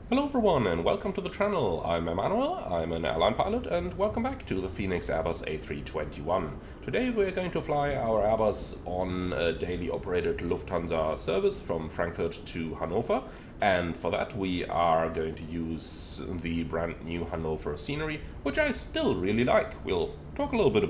Hello everyone and welcome to the channel. I'm Emmanuel, I'm an airline pilot, and welcome back to the Phoenix Airbus A321. Today we're going to fly our Airbus on a daily operated Lufthansa service from Frankfurt to Hannover, and for that we are going to use the brand new Hannover scenery, which I still really like. We'll talk a little bit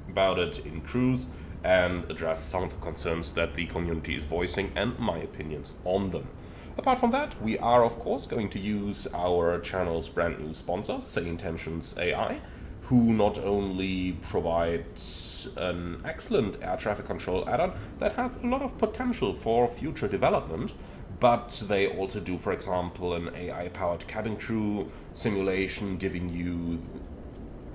about it in cruise and address some of the concerns that the community is voicing and my opinions on them. Apart from that, we are of course going to use our channel's brand new sponsor, Say Intentions AI, who not only provides an excellent air traffic control add-on that has a lot of potential for future development, but they also do, for example, an AI-powered cabin crew simulation giving you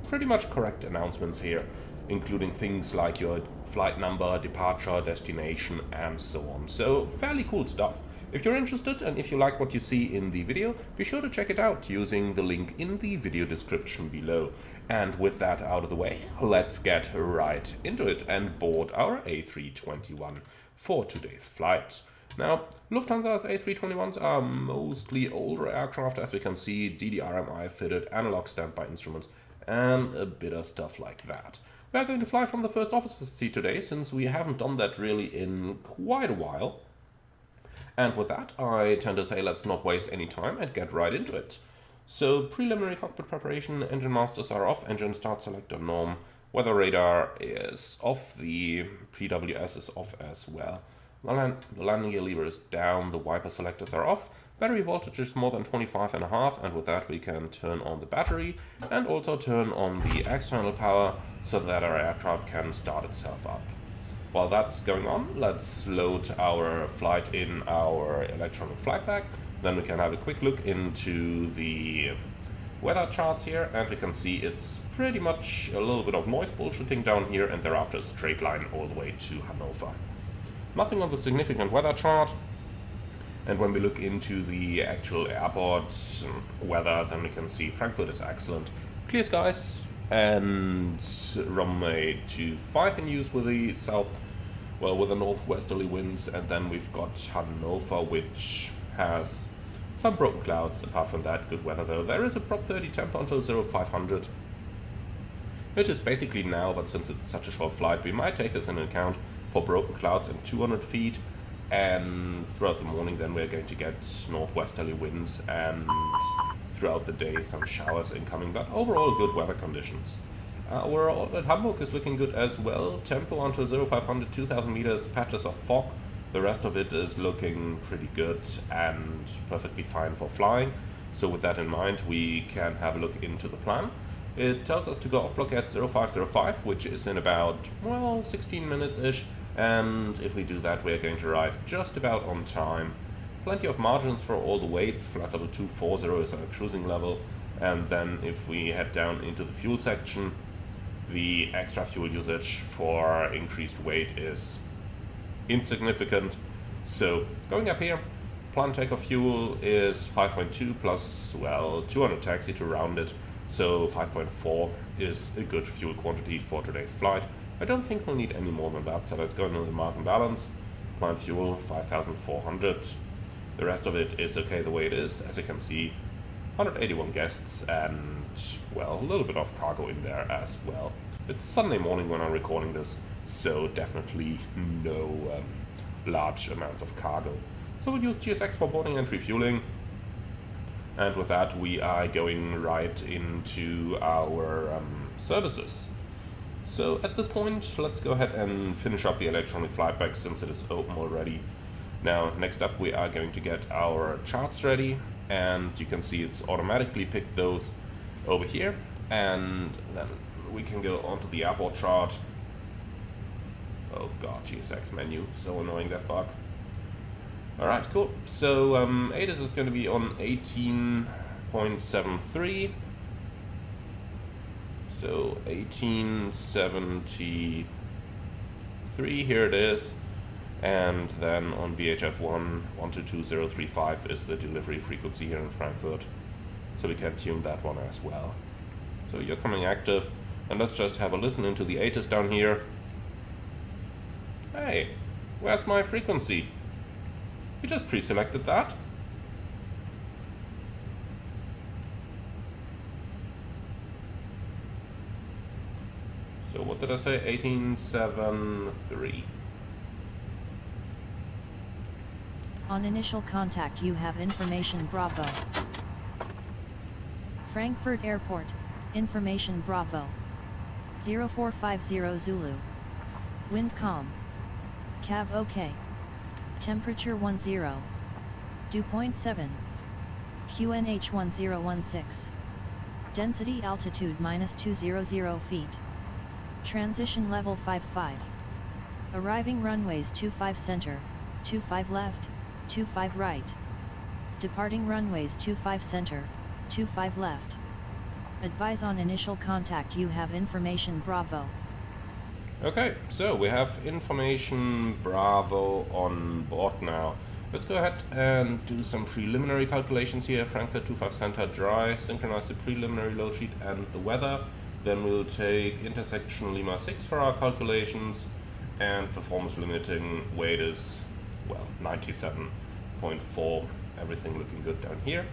pretty much correct announcements here, including things like your flight number, departure, destination, and so on. So fairly cool stuff. If you're interested and if you like what you see in the video, be sure to check it out using the link in the video description below. And with that out of the way, let's get right into it and board our A321 for today's flight. Now, Lufthansa's A321s are mostly older aircraft, as we can see, DDRMI fitted, analog standby instruments, and a bit of stuff like that. We are going to fly from the first officer's seat today, since we haven't done that really in quite a while. And with that, I tend to say let's not waste any time and get right into it. So, preliminary cockpit preparation, engine masters are off, engine start selector norm, weather radar is off, the PWS is off as well. The landing gear lever is down, the wiper selectors are off, battery voltage is more than 25.5, and with that we can turn on the battery and also turn on the external power so that our aircraft can start itself up. While that's going on, let's load our flight in our electronic flight bag. Then we can have a quick look into the weather charts here, and we can see it's pretty much a little bit of noise bullshitting down here, and thereafter a straight line all the way to Hannover. Nothing on the significant weather chart. And when we look into the actual airport weather, then we can see Frankfurt is excellent. Clear skies and runway 25 in use with the with the northwesterly winds, and then we've got Hannover, which has some broken clouds. Apart from that, good weather though. There is a Prop 30 temp until 0500. It is basically now, but since it's such a short flight, we might take this into account for broken clouds and 200 feet. And throughout the morning, then we're going to get northwesterly winds, and throughout the day some showers incoming, but overall good weather conditions. Our orbit at Hamburg is looking good as well. Tempo until 0500, 2000 meters, patches of fog. The rest of it is looking pretty good and perfectly fine for flying. So with that in mind, we can have a look into the plan. It tells us to go off block at 0505, which is in about, 16 minutes-ish. And if we do that, we're going to arrive just about on time. Plenty of margins for all the weights. Flight level 240 is our cruising level. And then if we head down into the fuel section, the extra fuel usage for increased weight is insignificant. So going up here, planned takeoff fuel is 5.2 plus, 200 taxi to round it. So 5.4 is a good fuel quantity for today's flight. I don't think we'll need any more than that, so let's go into the mass and balance. Planned fuel 5,400. The rest of it is okay the way it is. As you can see, 181 guests and, a little bit of cargo in there as well. It's Sunday morning when I'm recording this, so definitely no large amounts of cargo. So we'll use GSX for boarding and refueling. And with that, we are going right into our services. So at this point, let's go ahead and finish up the electronic flight bag since it is open already. Now, next up, we are going to get our charts ready, and you can see it's automatically picked those over here, and then we can go onto the airport chart. Oh god, GSX menu, so annoying, that bug. Alright, cool. So ATIS is going to be on 18.73. So 1873, here it is. And then on VHF 122035 is the delivery frequency here in Frankfurt. So we can tune that one as well. So you're coming active. And let's just have a listen into the ATIS down here. Hey, where's my frequency? You just pre-selected that. So what did I say? 1873. On initial contact you have information Bravo. Frankfurt Airport, information Bravo. 0450 Zulu. Wind calm. Cav OK. Temperature 10. Dew point 7. QNH 1016. Density altitude -200 feet. Transition level 55. Arriving runways 25 center, 25 left, 25 right. Departing runways 25 center, 25 left. Advise on initial contact you have information Bravo. Okay, so we have information Bravo on board now. Let's go ahead and do some preliminary calculations here. Frankfurt 25 center dry, synchronize the preliminary load sheet and the weather. Then we'll take intersection Lima 6 for our calculations, and performance limiting weight is, well, 97.4. Everything looking good down here.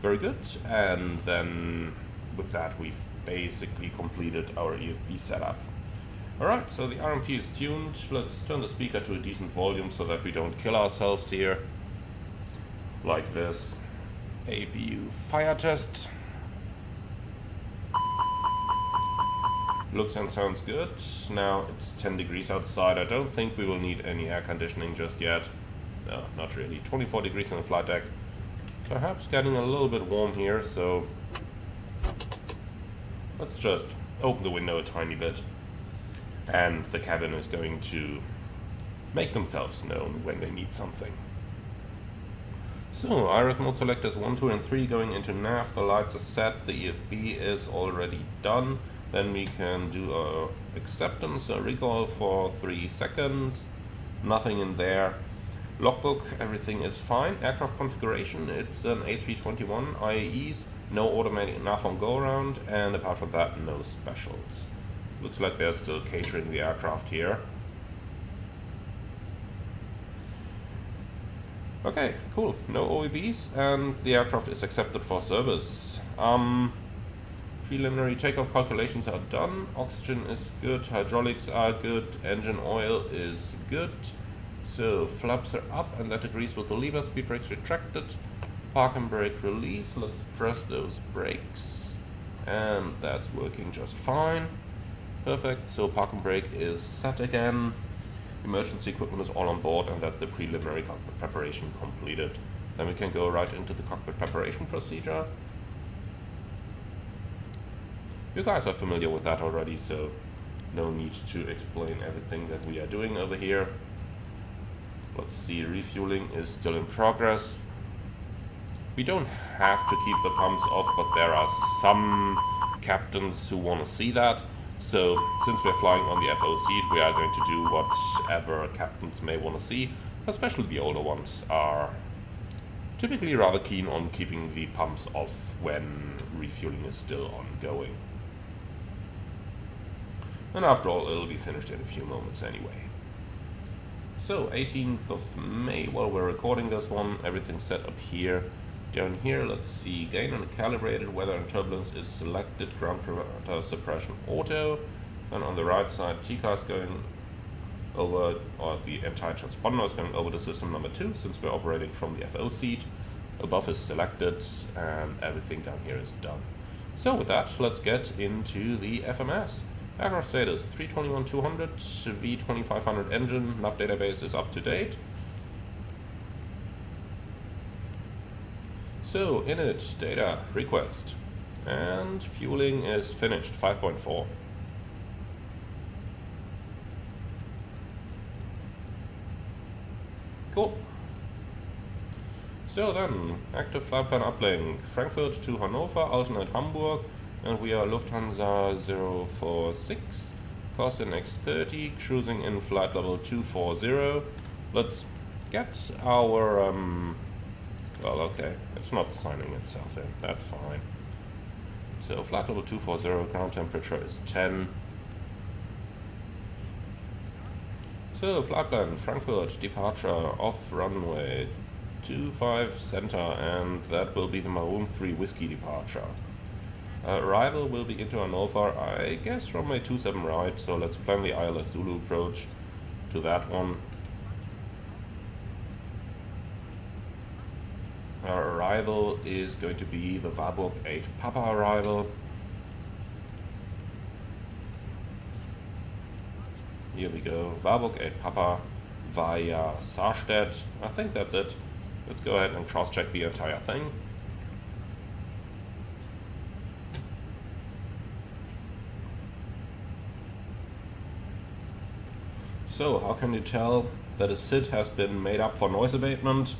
Very good. And then with that, we've basically completed our EFB setup. Alright, so the RMP is tuned. Let's turn the speaker to a decent volume so that we don't kill ourselves here. Like this. APU fire test. Looks and sounds good. Now it's 10 degrees outside. I don't think we will need any air conditioning just yet. No, not really. 24 degrees on the flight deck. Perhaps getting a little bit warm here, so let's just open the window a tiny bit. And the cabin is going to make themselves known when they need something. So, iris mode selectors 1, 2 and 3 going into nav, the lights are set, the EFB is already done. Then we can do a acceptance, a recall for 3 seconds, nothing in there. Logbook, everything is fine. Aircraft configuration, it's an A321 IAEs, no automatic nav on go around, and apart from that, no specials. Looks like they're still catering the aircraft here. Okay, cool. No OEBs, and the aircraft is accepted for service. Preliminary takeoff calculations are done. Oxygen is good, hydraulics are good, engine oil is good. So flaps are up, and that agrees with the lever. Speed brakes retracted. Park and brake release. Let's press those brakes, and that's working just fine. Perfect, so park and brake is set again. Emergency equipment is all on board, and that's the preliminary cockpit preparation completed. Then we can go right into the cockpit preparation procedure. You guys are familiar with that already, so no need to explain everything that we are doing over here. Let's see, refueling is still in progress. We don't have to keep the pumps off, but there are some captains who want to see that. So, since we're flying on the FO seat, we are going to do whatever captains may want to see. Especially the older ones are typically rather keen on keeping the pumps off when refueling is still ongoing. And after all, it'll be finished in a few moments anyway. So, 18th of May, while we're recording this one, everything's set up here. Down here, let's see, gain and calibrated, weather and turbulence is selected, ground parameter suppression auto. And on the right side, TCAR is going over, or the entire transponder is going over to system number 2, since we're operating from the FO seat. Above is selected, and everything down here is done. So with that, let's get into the FMS. Aircraft status, 321-200, V2500 engine, nav database is up to date. So, init, data, request, and fueling is finished, 5.4. Cool. So then, active flight plan uplink, Frankfurt to Hannover, alternate Hamburg, and we are Lufthansa 046, cost in X30, cruising in flight level 240. Let's get our, well, okay, it's not signing itself in, that's fine. So flight level 240, ground temperature is 10. So flight plan, Frankfurt, departure off runway 25 center, and that will be the Maroon 3 Whiskey departure. Arrival will be into Hannover, I guess runway 27 right, so let's plan the ILS Zulu approach to that one. Our arrival is going to be the Warburg 8 Papa arrival. Here we go, Warburg 8 Papa via Sarstedt. I think that's it. Let's go ahead and cross-check the entire thing. So, how can you tell that a SID has been made up for noise abatement?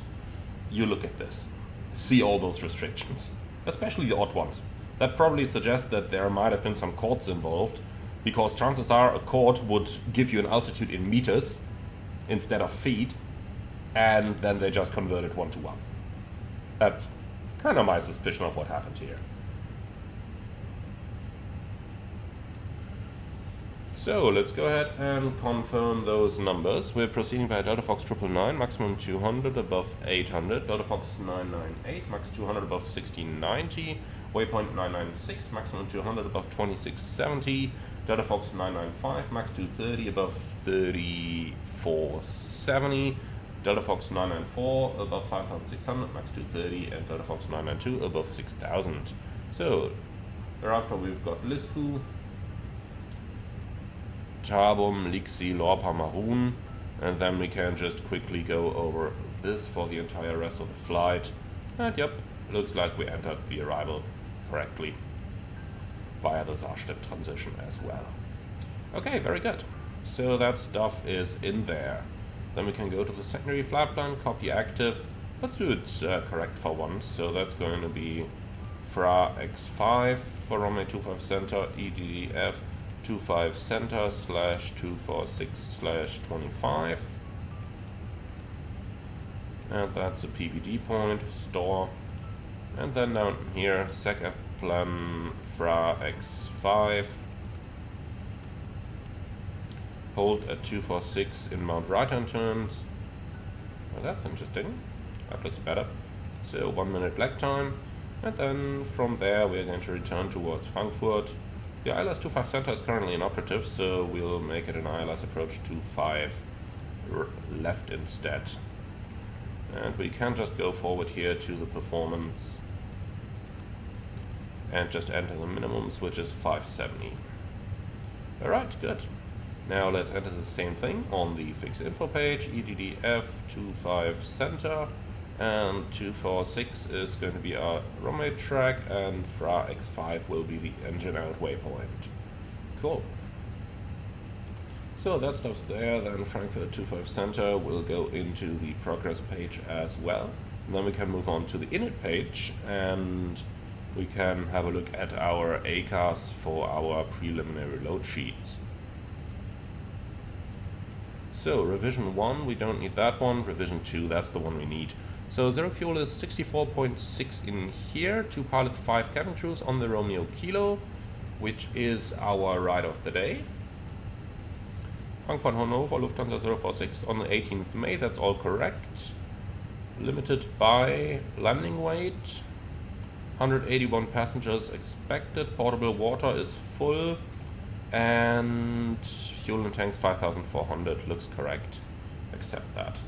You look at this. See all those restrictions, especially the odd ones. That probably suggests that there might have been some chords involved, because chances are a chord would give you an altitude in meters instead of feet, and then they just converted 1 to 1. That's kind of my suspicion of what happened here. So let's go ahead and confirm those numbers. We're proceeding by Delta Fox 999, maximum 200 above 800, Delta Fox 998, max 200 above 1690, waypoint 996, maximum 200 above 2670, Delta Fox 995, max 230 above 3470, Delta Fox 994 above 5600, max 230, and Delta Fox 992 above 6000. So thereafter we've got Lisku, Tabum, Lixi, Lorpa, Maroon, and then we can just quickly go over this for the entire rest of the flight. And yep, looks like we entered the arrival correctly via the Sarstedt transition as well. Okay, very good. So that stuff is in there. Then we can go to the secondary flight plan, copy active. Let's do it correct for once. So that's going to be FRA X5 for runway 25 center, EDF 25 center /246/25, and that's a PBD point, store, and then down here SecF plan FRA X5, hold at 246 in Mount right hand turns. Well, that's interesting, that looks better. So 1 minute lag time, and then from there we're going to return towards Frankfurt. The ILS 25 center is currently inoperative, so we'll make it an ILS approach 25 left instead. And we can just go forward here to the performance and just enter the minimums, which is 570. Alright, good. Now let's enter the same thing on the fixed info page, EGDF 25 center, and 246 is going to be our runway track, and FRA X5 will be the engine out waypoint. Cool. So that stuff's there, then Frankfurt 25 center will go into the progress page as well. And then we can move on to the init page, and we can have a look at our ACAS for our preliminary load sheets. So revision 1, we don't need that one. Revision 2, that's the one we need. So zero fuel is 64.6 in here, 2 pilots, 5 cabin crews on the Romeo Kilo, which is our ride of the day. Frankfurt Hannover, Lufthansa 046 on the 18th May, that's all correct. Limited by landing weight, 181 passengers expected, portable water is full, and fuel in tanks 5,400, looks correct, accept that.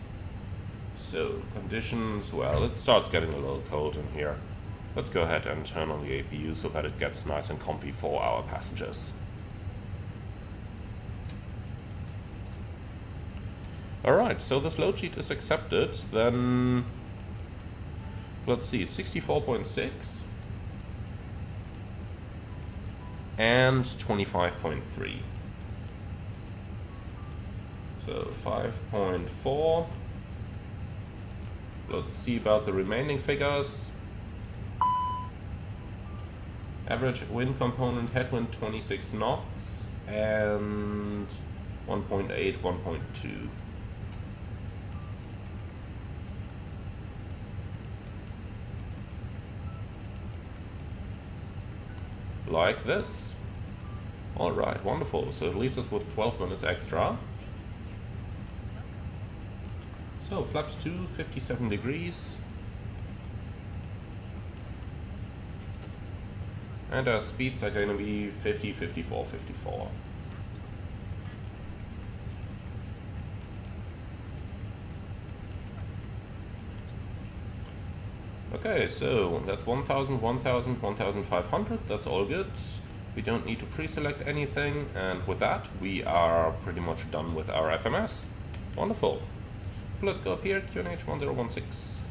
So, conditions, well, it starts getting a little cold in here. Let's go ahead and turn on the APU so that it gets nice and comfy for our passengers. Alright, so this load sheet is accepted, then let's see, 64.6 and 25.3. So 5.4. Let's see about the remaining figures. Average wind component, headwind 26 knots and 1.8, 1.2. Like this. Alright, wonderful. So it leaves us with 12 minutes extra. So flaps 2, 57 degrees. And our speeds are going to be 50, 54, 54. Okay, so that's 1000, 1000, 1500, that's all good. We don't need to pre-select anything, and with that we are pretty much done with our FMS. Wonderful. So let's go up here, QNH 1016.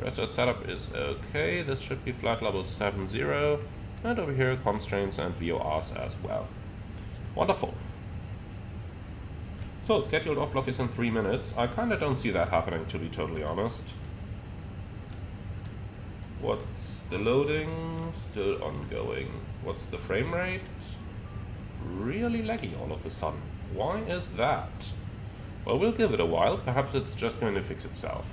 Rest of the setup is okay, this should be flight level 70, and over here constraints and VORs as well. Wonderful. So scheduled off block is in 3 minutes. I kinda don't see that happening, to be totally honest. What's the loading? Still ongoing. What's the frame rate? Really laggy all of a sudden. Why is that? Well, we'll give it a while. Perhaps it's just going to fix itself.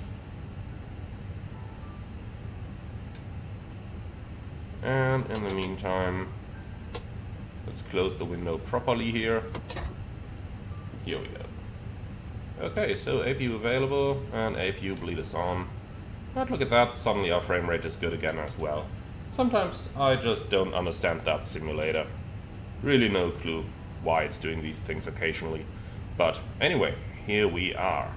And in the meantime, let's close the window properly here. Here we go. Okay, so APU available and APU bleed is on. But look at that, suddenly our frame rate is good again as well. Sometimes I just don't understand that simulator. Really no clue why it's doing these things occasionally. But anyway, here we are.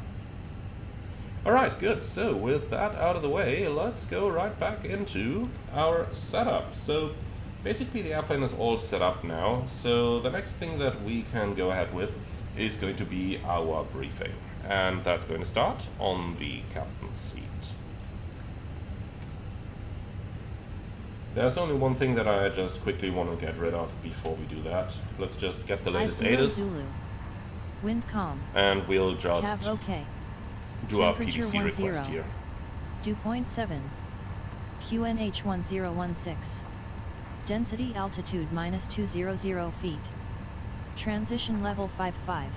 Alright, good. So with that out of the way, let's go right back into our setup. So basically the airplane is all set up now. So the next thing that we can go ahead with is going to be our briefing. And that's going to start on the captain's seat. There's only one thing that I just quickly want to get rid of before we do that. Let's just get the latest ATIS. Wind calm. And we'll just okay. do our PDC request here. Dew point 7. QNH 1016. Density altitude -200 feet. Transition level 55.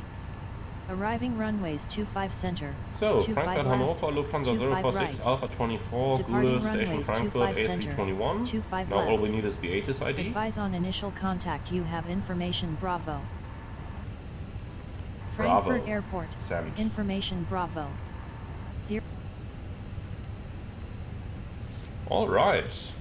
Arriving runways 25 center. So, Frankfurt, Hannover, Lufthansa 046, right. Alpha 24, Gula, Station Frankfurt, A321. Now all we need is the ATIS ID. Advise on initial contact, you have information Bravo. Bravo. Frankfurt Airport. Send. Information Bravo. 0. Alright.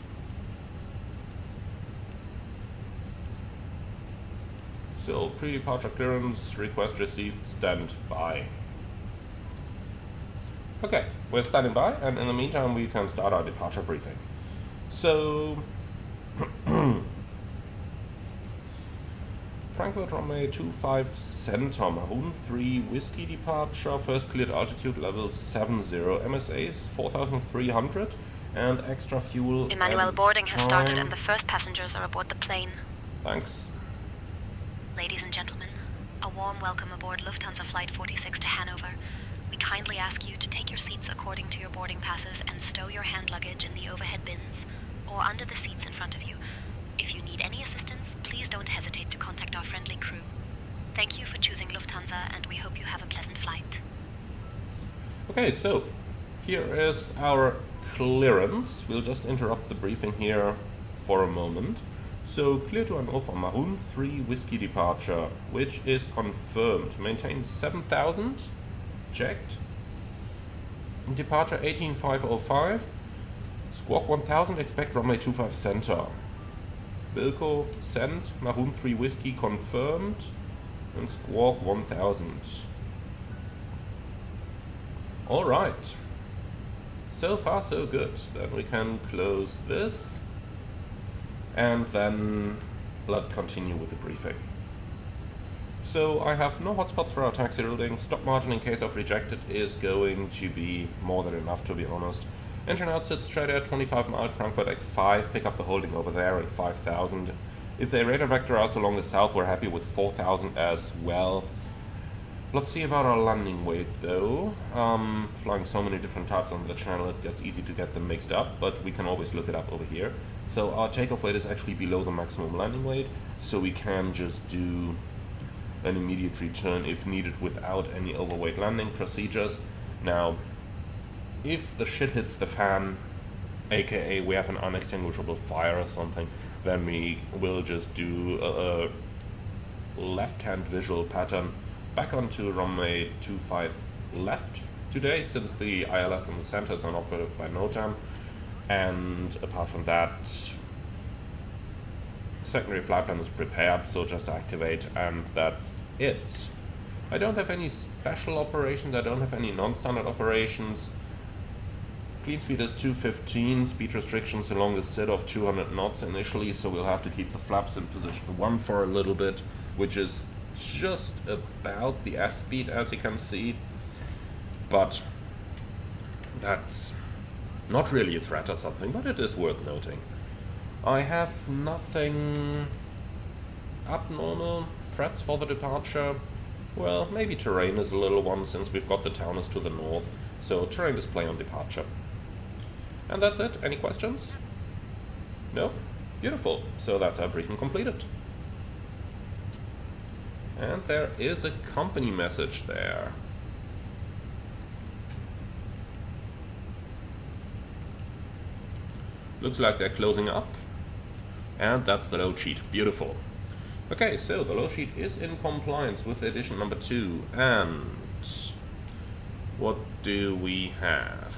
So, pre-departure clearance, request received, stand by. Okay, we're standing by, and in the meantime we can start our departure briefing. So, Frankfurt runway 25 center, Maroon 3 Whiskey departure, first cleared altitude level 70, MSAs 4,300, and extra fuel. Emmanuel, boarding has started and the first passengers are aboard the plane. Thanks. Ladies and gentlemen, a warm welcome aboard Lufthansa Flight 46 to Hanover. We kindly ask you to take your seats according to your boarding passes and stow your hand luggage in the overhead bins or under the seats in front of you. If you need any assistance, please don't hesitate to contact our friendly crew. Thank you for choosing Lufthansa, and we hope you have a pleasant flight. Okay, so here is our clearance. We'll just interrupt the briefing here for a moment. So, clear to Hannover, Maroon 3 Whiskey departure, which is confirmed. Maintain 7,000, checked. Departure 18505, squawk 1000, expect runway 25 center. Wilco, send, Maroon 3 Whiskey confirmed, and squawk 1000. Alright. So far so good. Then we can close this. And then let's continue with the briefing. So I have no hotspots for our taxi routing. Stop margin in case of rejected is going to be more than enough, to be honest. Engine outset straight air 25 miles Frankfurt X5, pick up the holding over there at 5,000. If they radar vector us along the south, we're happy with 4,000 as well. Let's see about our landing weight though. Flying so many different types on the channel, it gets easy to get them mixed up, but we can always look it up over here. So our takeoff weight is actually below the maximum landing weight, so we can just do an immediate return if needed without any overweight landing procedures. Now, if the shit hits the fan, aka we have an unextinguishable fire or something, then we will just do a left-hand visual pattern back onto runway 25 left today, since the ILS and the center is unoperative by no time. And apart from that, Secondary flight plan is prepared, so just activate and that's it. I don't have any special operations, I don't have any non-standard operations. Clean speed is 215, speed restrictions along the SID of 200 knots initially, so we'll have to keep the flaps in position 1 for a little bit, which is just about the S speed as you can see. But that's not really a threat or something, but it is worth noting. I have nothing abnormal, threats for the departure. Well, maybe terrain is a little one since we've got the Taunus to the north, so terrain display on departure. And that's it. Any questions? No? Beautiful. So that's our briefing completed. And there is a company message there. Looks like they're closing up. And that's the load sheet. Beautiful. Okay, so the load sheet is in compliance with edition number 2. And what do we have?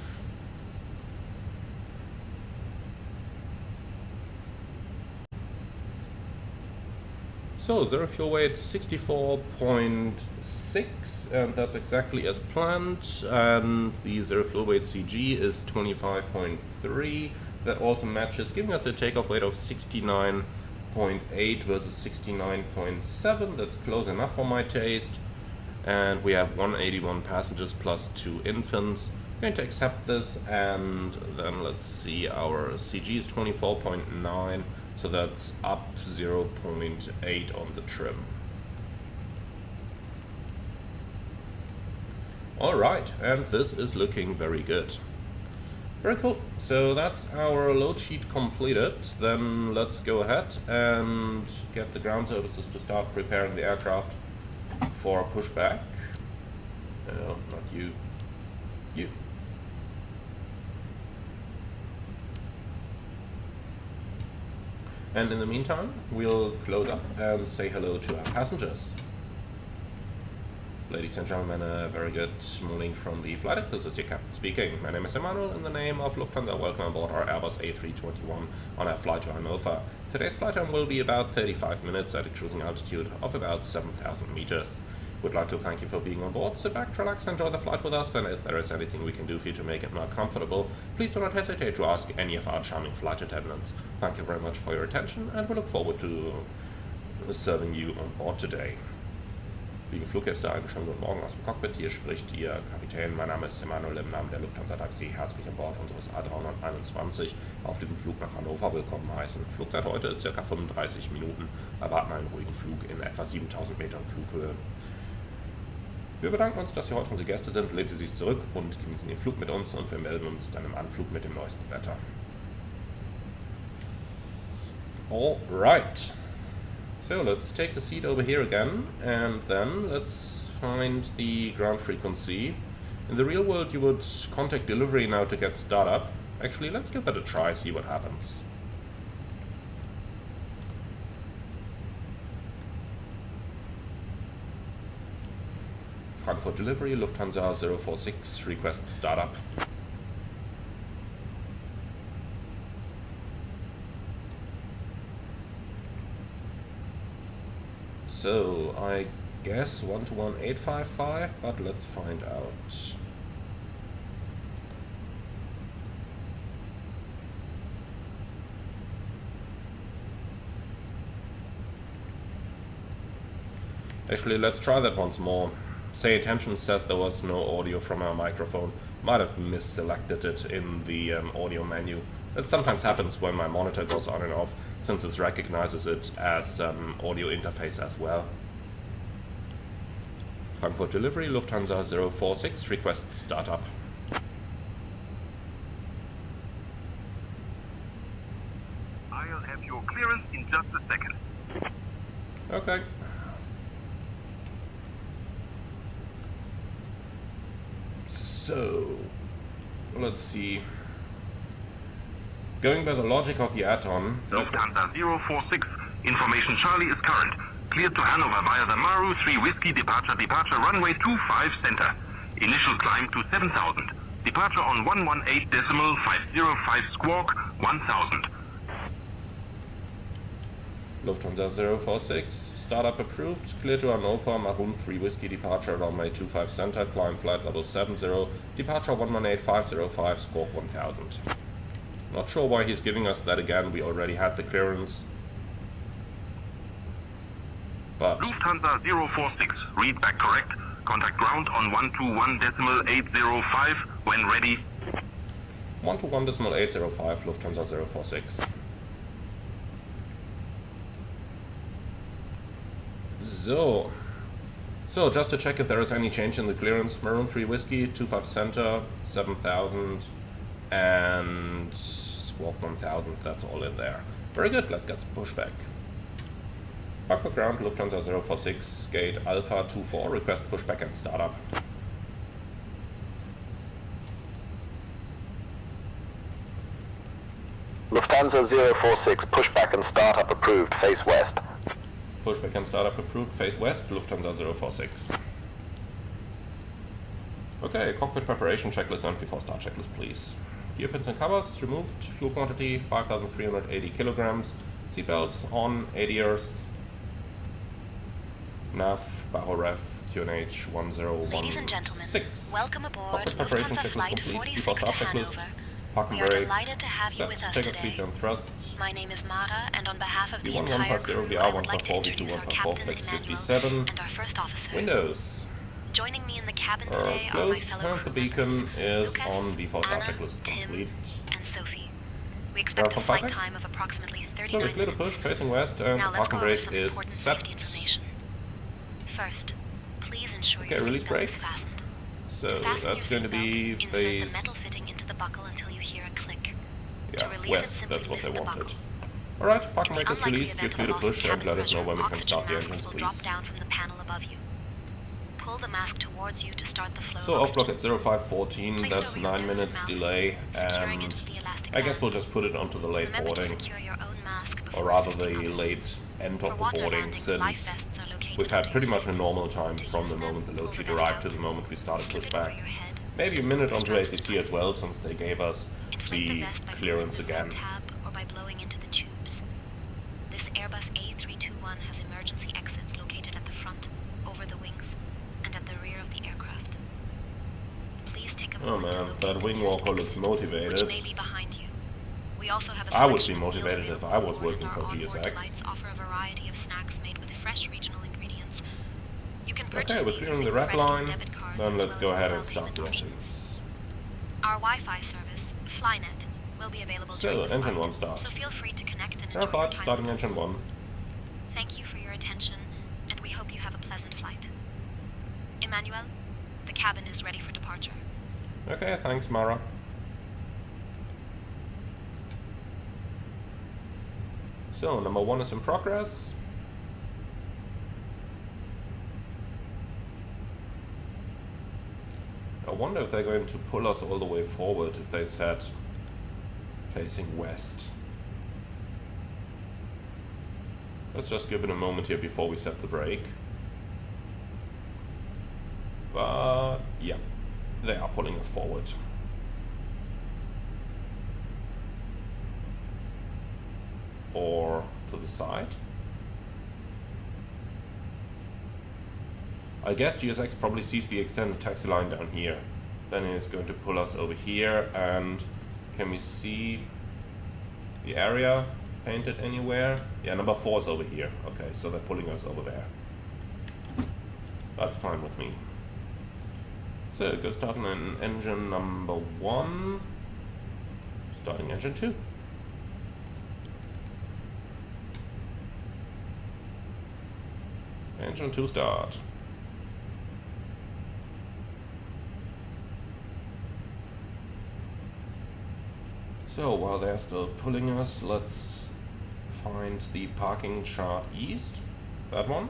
So, zero fuel weight 64.6, and that's exactly as planned. And the zero fuel weight CG is 25.3. That also matches, giving us a takeoff weight of 69.8 versus 69.7. That's close enough for my taste. And we have 181 passengers plus 2 infants. I'm going to accept this, and then let's see, our CG is 24.9. So that's up 0.8 on the trim. Alright, and this is looking very good. Very cool. So that's our load sheet completed. Then let's go ahead and get the ground services to start preparing the aircraft for pushback. No, not you. You. And in the meantime, we'll close up and say hello to our passengers. Ladies and gentlemen, a very good morning from the flight deck. This is your captain speaking. My name is Emmanuel. In the name of Lufthansa, welcome aboard our Airbus A321 on our flight to Hannover. Today's flight time will be about 35 minutes at a cruising altitude of about 7,000 meters. We'd like to thank you for being on board. Sit back, relax, enjoy the flight with us, and if there is anything we can do for you to make it more comfortable, please do not hesitate to ask any of our charming flight attendants. Thank you very much for your attention, and we look forward to serving you on board today. Liebe Fluggäste, einen schönen guten Morgen aus dem Cockpit. Hier spricht Ihr Kapitän. Mein Name ist Emanuel im Namen der Lufthansa. Darf ich Sie herzlich an Bord unseres A321 auf diesem Flug nach Hannover willkommen heißen. Flugzeit heute ca. 35 Minuten. Erwarten einen ruhigen Flug in etwa 7000 Metern Flughöhe. Wir bedanken uns, dass Sie heute unsere Gäste sind. Lehnen Sie sich zurück und genießen den Flug mit uns, und wir melden uns dann im Anflug mit dem neuesten Wetter. Alright. So let's take the seat over here again, and then let's find the ground frequency. In the real world you would contact delivery now to get startup. Actually, let's give that a try, see what happens. Frankfurt delivery, Lufthansa 046, request startup. So, I guess 121.855, but let's find out. Actually, let's try that once more. Say attention says there was no audio from our microphone. Might have misselected it in the audio menu. That sometimes happens when my monitor goes on and off, since it recognizes it as audio interface as well. Frankfurt delivery, Lufthansa 046, request startup. I'll have your clearance in just a second. Okay. So, let's see. Going by the logic of the add-on... Lufthansa 046, information Charlie is current. Cleared to Hannover via the Maru 3 Whiskey departure runway 25 center. Initial climb to 7,000. Departure on 118.505 squawk 1000. Lufthansa 046, startup approved, clear to Hannover, Maroon 3 Whiskey, departure runway 25 center, climb flight level 70, departure 118505, squawk 1000. Not sure why he's giving us that again, we already had the clearance. But Lufthansa 046, read back correct. Contact ground on 121.805 when ready. 121.805, Lufthansa 046. So just to check if there is any change in the clearance, Maroon 3 Whiskey, 25 center, 7000, and squawk 1000, that's all in there. Very good, let's get pushback. Park ground, Lufthansa 046, gate Alpha 24, request pushback and startup. Lufthansa 046, pushback and startup approved, face west. Pushback and startup approved, face west, Lufthansa 046. Okay, cockpit preparation checklist and before start checklist, please. Gear pins and covers removed, fuel quantity 5,380 kilograms, seatbelts on, ADRs, nav, barrel ref, QNH 1016. Ladies and gentlemen, welcome aboard Cockpit preparation Lufthansa checklist Flight complete, before 46 start to checklist. Hanover. Park and We are brake, delighted to have you set, with us takeoff today. speed and thrust. My name is Mara, and on behalf of the V1150, entire crew, VR I would like to 154, introduce our V2154, captain, flex Emmanuel, 57. and our first officer. Windows. Joining me in the cabin today are my Closed, fellow and crew the beacon members, is Lucas, on before start Anna, checklist Tim, complete. and Sophie. We expect a for flight parking? time of approximately So 39 we clear the minutes. push facing west and Now the let's parking go over brake some is important set. safety information. First, please ensure Okay, your release seatbelt is brakes. fastened. So To fasten that's your going to seatbelt, be insert phase... the metal fitting into the buckle until you hear a click. Yeah, To release west, it, simply that's what lift they the wanted. buckle. Alright, parking In the brake is unlikely released, you event clear of the loss of push and cabin let us know pressure, when we can oxygen start the masks engines, will drop please. down from the panel above you. Pull the mask towards you to start the flow So of off block oxygen. at 0514, Place it that's over your 9 nose and minutes mouth, delay, securing it and with the elastic I guess band. we'll just put it onto the late Remember to boarding, secure your own mask before or rather assisting the others. late end For of the water boarding, landings, life since vests are located we've had under pretty your much a seat. normal time To from use the them, moment the pull load the sheet vest arrived out, to the moment we started slip it over pushback. your head, Maybe a and pull minute the onto straps to ATC tighten. as well, since they gave us Inflate the the vest by clearance pulling the again. red tab or by blowing into the tubes. This Airbus A321 has emergency exits located at the front, over the wings, and at the rear of the aircraft. Please take a Oh moment to man, locate that the wing nearest walker looks exit, motivated. which may be behind you. We also have a I would selection be of meals motivated if available I was on board, working and for our onboard GSX. delights offer a variety of snacks made with fresh regional ingredients. You can purchase Okay, we're these clearing using the red credit or line, debit cards then as let's well go as ahead mobile and start payment the options. engines. Our Wi-Fi service, Flynet, will be available So, during the engine flight, 1 start. so feel free to connect and enjoy your Airflight, time starting with engine us. 1. Thank you for your attention, and we hope you have a pleasant flight. Emmanuel, the cabin is ready for departure. Okay, thanks Mara. So, number 1 is in progress. I wonder if they're going to pull us all the way forward if they set facing west. Let's just give it a moment here before we set the brake. But yeah, they are pulling us forward. Or to the side. I guess GSX probably sees the extended taxi line down here. Then it's going to pull us over here, and can we see the area painted anywhere? Yeah, number 4 is over here. Okay, so they're pulling us over there. That's fine with me. So go starting in engine number 1. Starting engine 2. Engine 2 start. So while they're still pulling us, let's find the parking chart east, that one,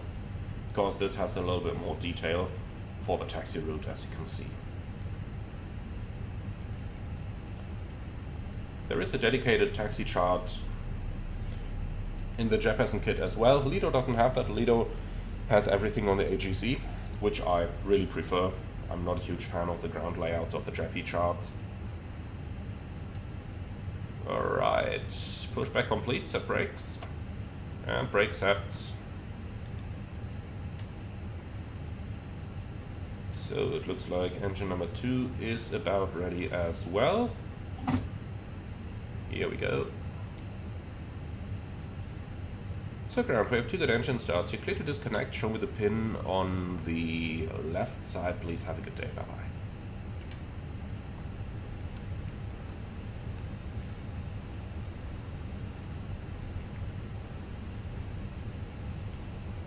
because this has a little bit more detail for the taxi route, as you can see. There is a dedicated taxi chart in the Jeppesen kit as well. Lido doesn't have that. Lido has everything on the AGC, which I really prefer. I'm not a huge fan of the ground layouts of the Jeppy charts. Alright, pushback complete, set brakes. And brake sets. So it looks like engine number 2 is about ready as well. Here we go. So ground, we have 2 good engine starts. You're clear to disconnect. Show me the pin on the left side. Please have a good day. Bye-bye.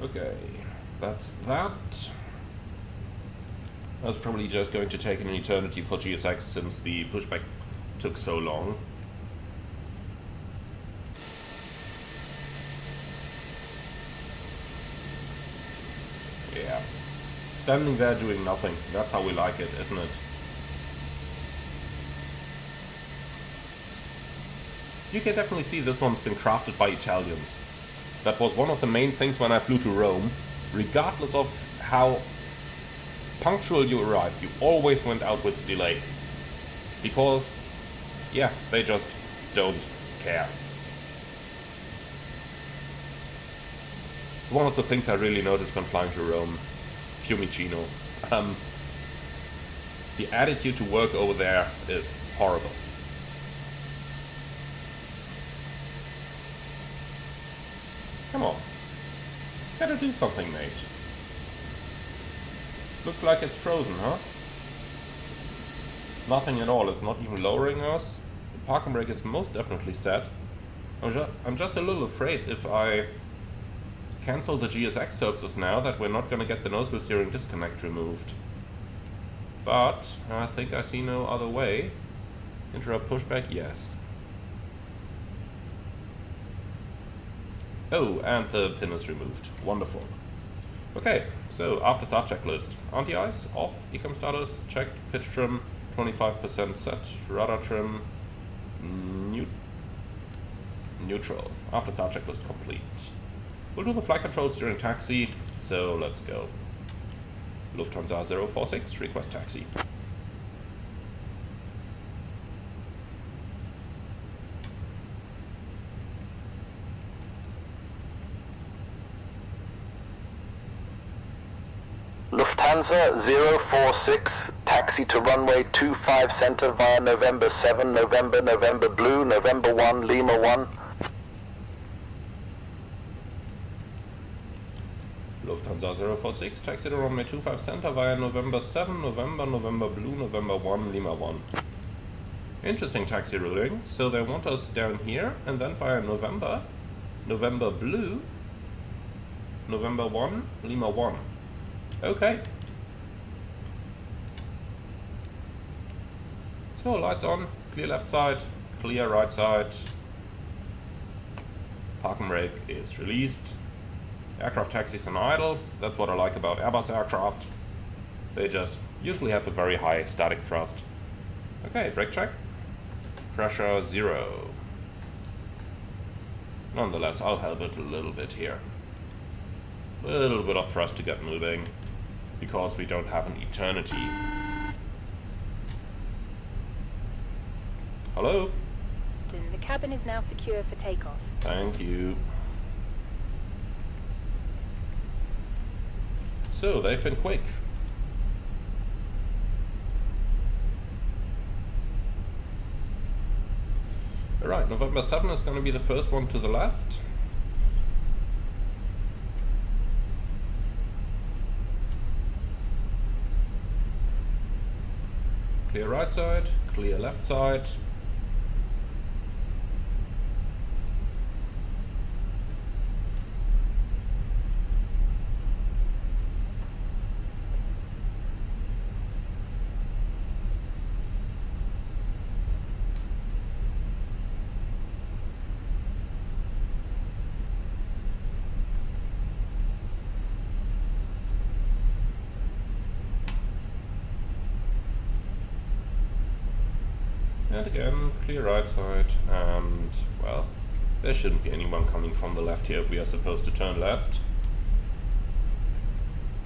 Okay, that's that. That's probably just going to take an eternity for GSX since the pushback took so long. Yeah. Standing there doing nothing. That's how we like it, isn't it? You can definitely see this one's been crafted by Italians. That was one of the main things when I flew to Rome. Regardless of how punctual you arrived, you always went out with a delay. Because, yeah, they just don't care. One of the things I really noticed when flying to Rome, Fiumicino. The attitude to work over there is horrible. Come on. Gotta do something, mate. Looks like it's frozen, huh? Nothing at all. It's not even lowering us. The parking brake is most definitely set. I'm just a little afraid if I cancel the GSX services now that we're not gonna get the nose wheel steering disconnect removed. But I think I see no other way. Interrupt pushback, yes. Oh, and the pin is removed. Wonderful. Okay, so after start checklist. Anti-ice, off, ecom status, checked, pitch trim, 25% set, rudder trim, neutral. After start checklist complete. We'll do the flight controls during taxi, so let's go. Lufthansa 046, request taxi. Lufthansa 046, taxi to runway 25 center via November 7, November Blue, November 1, Lima 1. Lufthansa 046, taxi to runway 25 center via November 7, November Blue, November 1, Lima 1. Interesting taxi routing. So they want us down here and then via November Blue, November 1, Lima 1. Okay. So lights on, clear left side, clear right side. Parking brake is released. Aircraft taxis on idle. That's what I like about Airbus aircraft. They just usually have a very high static thrust. Okay, brake check. Pressure 0. Nonetheless, I'll help it a little bit here. A little bit of thrust to get moving, because we don't have an eternity. Hello? The cabin is now secure for takeoff. Thank you. So, they've been quick. Alright, November 7 is going to be the first one to the left. Clear right side, clear left side. And again, clear right side, and, well, there shouldn't be anyone coming from the left here if we are supposed to turn left.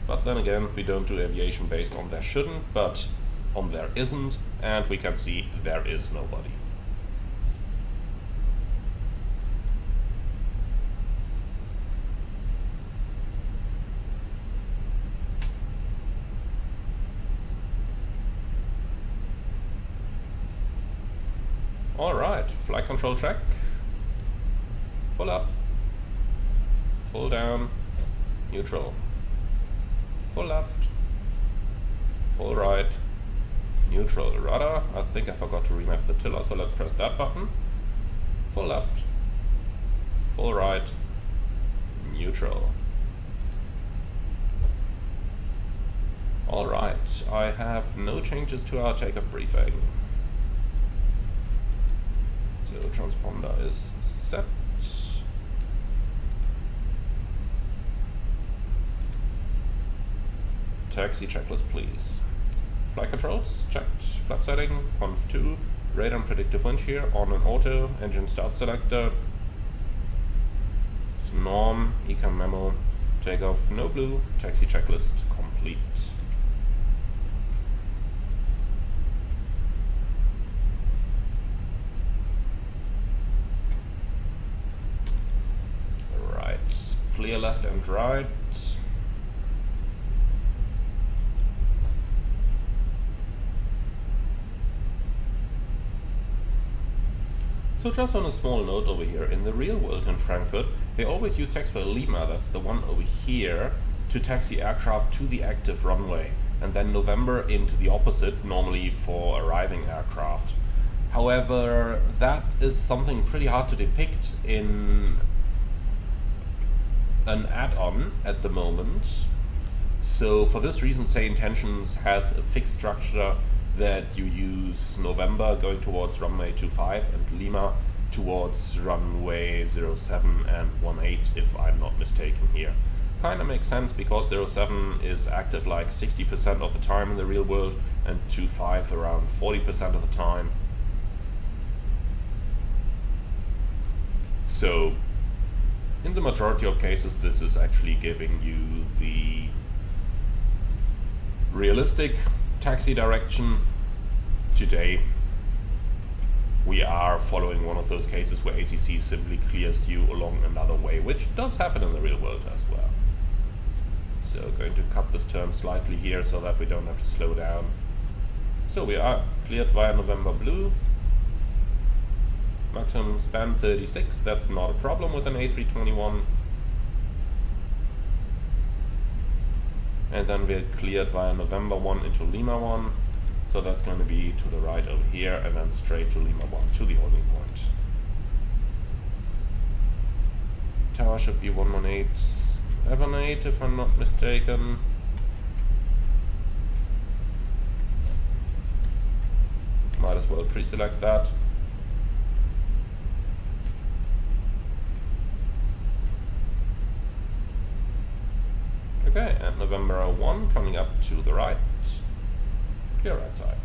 But then again, we don't do aviation based on there shouldn't, but on there isn't, and we can see there is nobody. Alright, flight control check. Full up. Full down. Neutral. Full left. Full right. Neutral. Rudder. I think I forgot to remap the tiller, so let's press that button. Full left. Full right. Neutral. Alright, I have no changes to our takeoff briefing. So transponder is set. Taxi checklist, please. Flight controls checked. Flap setting, conf 2. Radar and predictive wind shear on an auto. Engine start selector. Norm, ecam memo. Takeoff, no blue. Taxi checklist complete. Right, clear left and right. So just on a small note over here, in the real world in Frankfurt, they always use taxiway Lima, that's the one over here, to taxi aircraft to the active runway, and then November into the opposite, normally for arriving aircraft. However, that is something pretty hard to depict in an add-on at the moment. So for this reason, Say Intentions has a fixed structure that you use November going towards runway 25 and Lima towards runway 07 and 18, if I'm not mistaken here. Kinda makes sense because 07 is active like 60% of the time in the real world and 25 around 40% of the time. So in the majority of cases this is actually giving you the realistic taxi direction. Today we are following one of those cases where ATC simply clears you along another way, which does happen in the real world as well. So going to cut this turn slightly here so that we don't have to slow down. So we are cleared via November blue. Maximum span 36, that's not a problem with an A321. And then we're cleared via November 1 into Lima 1. So that's going to be to the right over here and then straight to Lima 1 to the holding point. Tower should be 11878 if I'm not mistaken. Might as well pre-select that. Okay, and November 1 coming up to the right. Clear right side.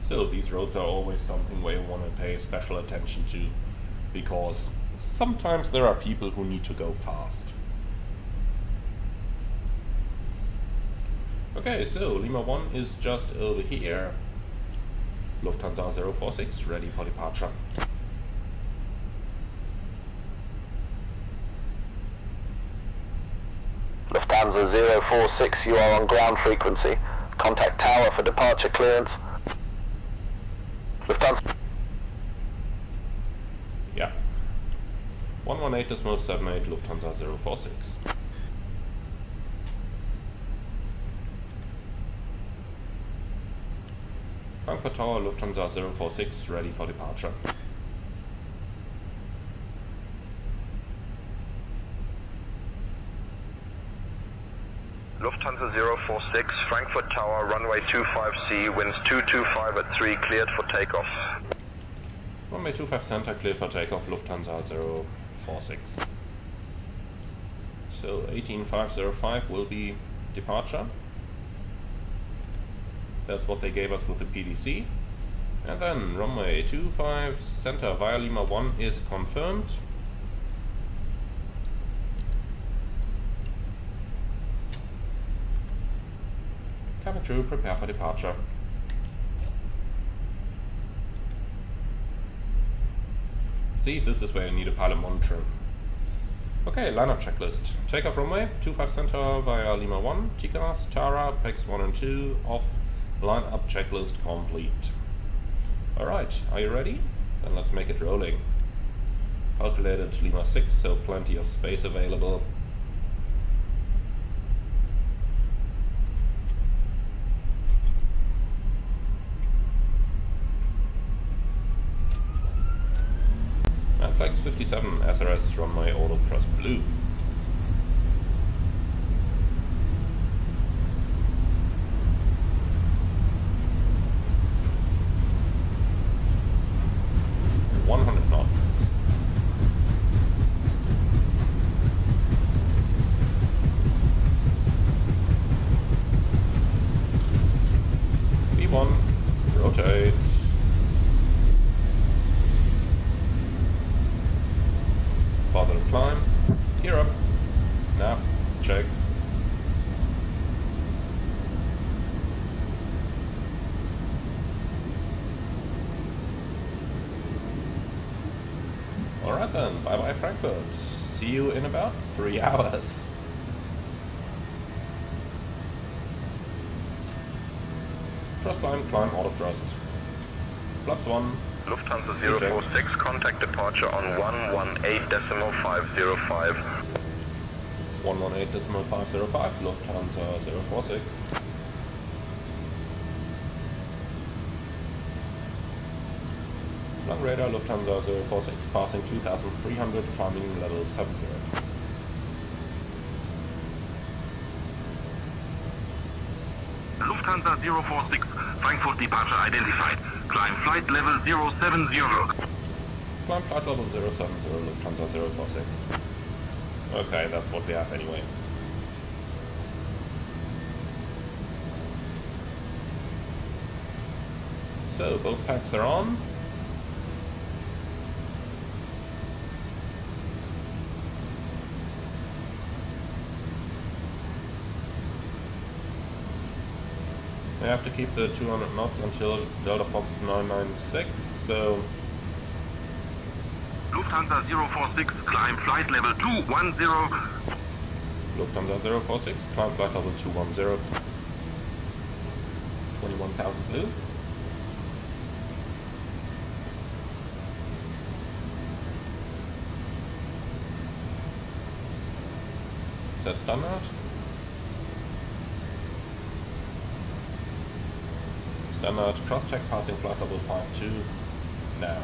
So these roads are always something where you want to pay special attention to, because sometimes there are people who need to go fast. Okay, so Lima 1 is just over here. Lufthansa 046 ready for departure. Lufthansa 046, you are on ground frequency. Contact tower for departure clearance. Lufthansa. Yeah. 118.78 Lufthansa 046. Frankfurt Tower, Lufthansa 046, ready for departure. Lufthansa 046, Frankfurt Tower, runway 25C, winds 225 at 3, cleared for takeoff. Runway 25 center, cleared for takeoff, Lufthansa 046. So 18505 will be departure. That's what they gave us with the PDC. And then runway 25 center via Lima 1 is confirmed. Cabin crew, prepare for departure. See, this is where you need a pilot monitoring. Okay, lineup checklist. Takeoff runway, 25 center via Lima 1, TCAS, Tara, PEX 1 and 2, off. Lineup checklist complete. Alright, are you ready? Then let's make it rolling. Calculated Lima 6, so plenty of space available. And flags 57, SRS runway auto thrust blue. Rotate. Positive climb. Gear up. Nav. Check. Alright then, bye bye Frankfurt. See you in about 3 hours. Thrust climb auto thrust. Flaps 1. Lufthansa 046, contact departure on 118.505. 118.505, Lufthansa 046. Long radar, Lufthansa 046, passing 2,300, climbing level 70. Lufthansa 046, Frankfurt departure identified. Climb flight level 070. Climb flight level 070, Lufthansa 046. Okay, that's what we have anyway. So, both packs are on. We have to keep the 200 knots until Delta Fox 996, so... Lufthansa 046, climb flight level 210. Lufthansa 046, climb flight level 210. 21,000 blue. Set standard. Standard cross-check passing flight level 52 now.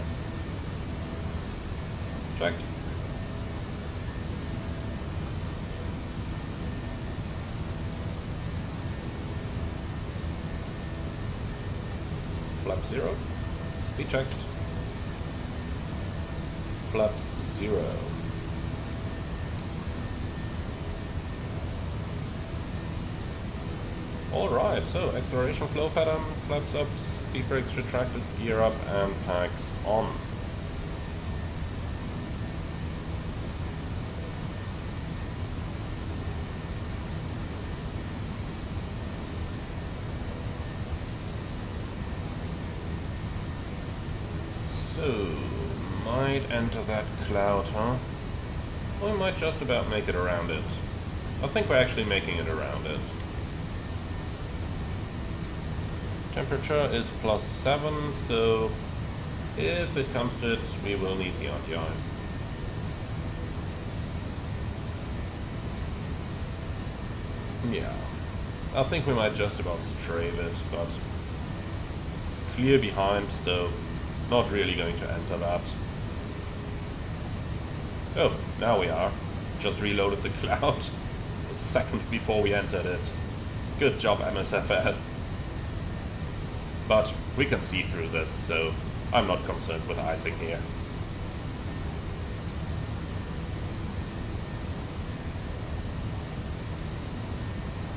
Checked. Flap 0. Speed checked. Flaps 0. Alright, so acceleration flow pattern, flaps up, speed brakes retracted, gear up, and packs on. So, might enter that cloud, huh? We might just about make it around it. I think we're actually making it around it. Temperature is +7, so if it comes to it, we will need the anti-ice. Yeah, I think we might just about strafe it, but it's clear behind, so not really going to enter that. Oh, now we are. Just reloaded the cloud a second before we entered it. Good job, MSFS. But we can see through this, so I'm not concerned with icing here.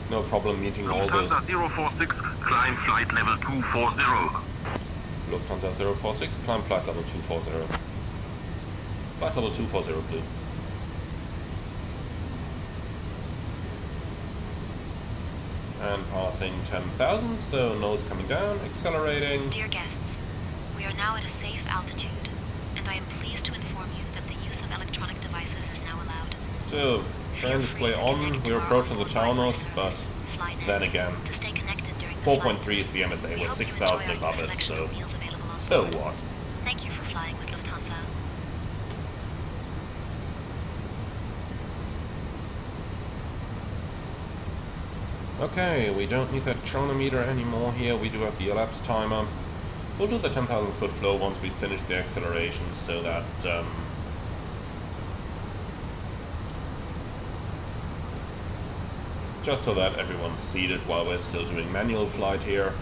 No problem meeting all this. Lufthansa 046, climb flight level 240. Lufthansa 046, climb flight level 240. Flight level 240, blue. and passing 10,000, so nose coming down, accelerating. Dear guests, we are now at a safe altitude, and I am pleased to inform you that the use of electronic devices is now allowed. So, train display on, we're approaching the Taunus, but then again, 4.3 is the MSA with 6,000 above it, so what? Thank you for flying with Lufthansa. Okay, we don't need that chronometer anymore here, we do have the elapsed timer. We'll do the 10,000 foot flow once we finish the acceleration, so that just so that everyone's seated while we're still doing manual flight here.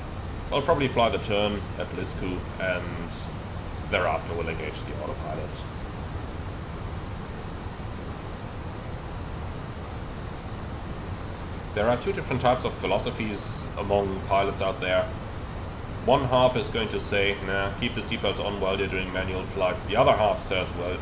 I'll probably fly the turn at Lisku, and thereafter we'll engage the autopilot. There are two different types of philosophies among pilots out there. One half is going to say, nah, keep the seatbelts on while you're doing manual flight. The other half says, well,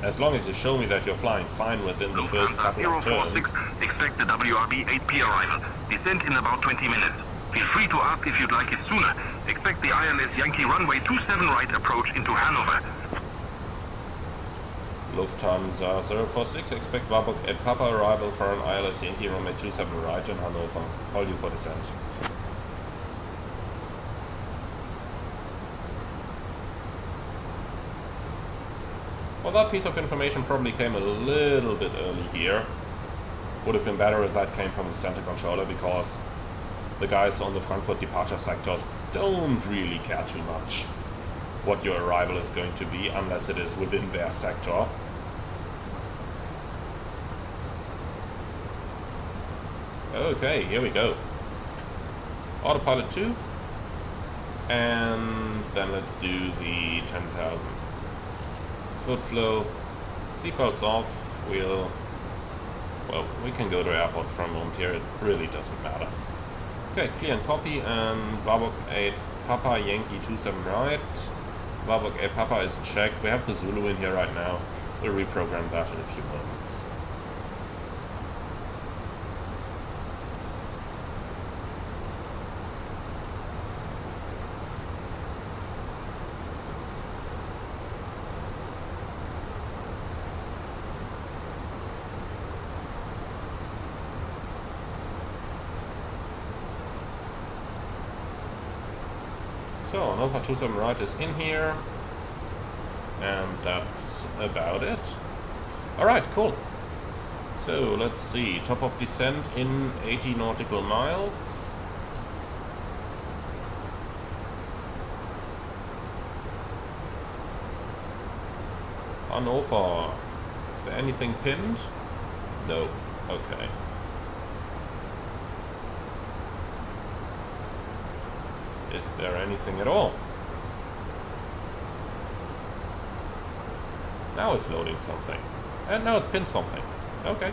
as long as you show me that you're flying fine within the first couple of turns. Expect the WRB 8P arrival. Descent in about 20 minutes. Feel free to ask if you'd like it sooner. Expect the ILS Yankee runway 27 right approach into Hannover. Lufthansa 046, expect Warburg at Papa arrival for an ILS Yankee runway 27 right in Hannover. Call you for descent. Well, that piece of information probably came a little bit early here. Would have been better if that came from the center controller, because the guys on the Frankfurt departure sectors don't really care too much what your arrival is going to be, unless it is within their sector. Okay, here we go. Autopilot 2. And then let's do the 10,000 foot flow. Seatbelts off. Well, we can go to airports for a moment here. It really doesn't matter. Okay, clear and copy. And Warburg 8 Papa Yankee 27 right. Warburg 8 Papa is checked. We have the Zulu in here right now. We'll reprogram that in a few moments. So, Nova 27 right is in here, and that's about it. Alright, cool. So, let's see, top of descent in 80 nautical miles. Hannover. Is there anything pinned? No. Okay. Is there anything at all? Now it's loading something. And now it's pinned something. Okay.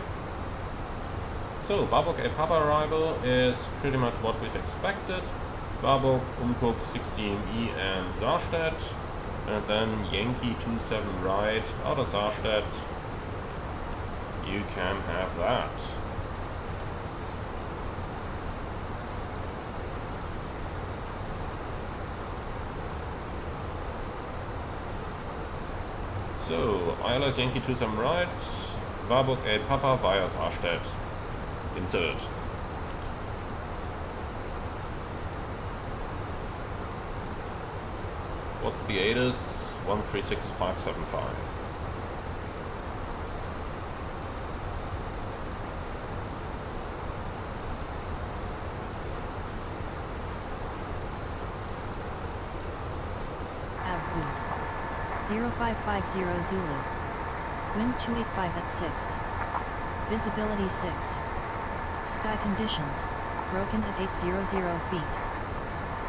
So, Warburg A Papa arrival is pretty much what we've expected. Warburg, Umguck 16E and Saarstedt. And then Yankee 27 right out of Saarstedt. You can have that. So, ILS Yankee 27 right, Warburg 8 Papa via Saarstedt. Insert. What's the ATIS? 136575. Abu 0550 Zulu. Wind 285 at 6. Visibility 6. Sky conditions, broken at 800 feet.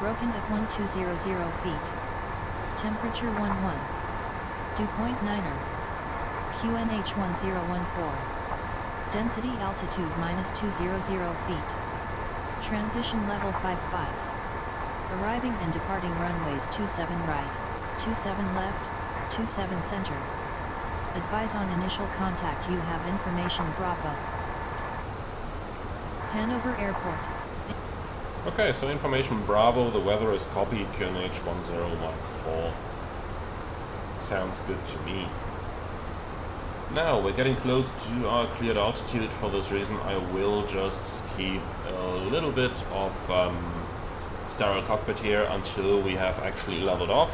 Broken at 1200 feet. Temperature 11. Dew point 9er. QNH 1014. Density altitude -200 feet. Transition level 55. Arriving and departing runways 27 right, 27 left, 27 center. Advise on initial contact, you have information Bravo. Hanover Airport. Okay, so information Bravo, the weather is copied, QNH 1014. Sounds good to me. Now, we're getting close to our cleared altitude. For this reason, I will just keep a little bit of sterile cockpit here until we have actually leveled off.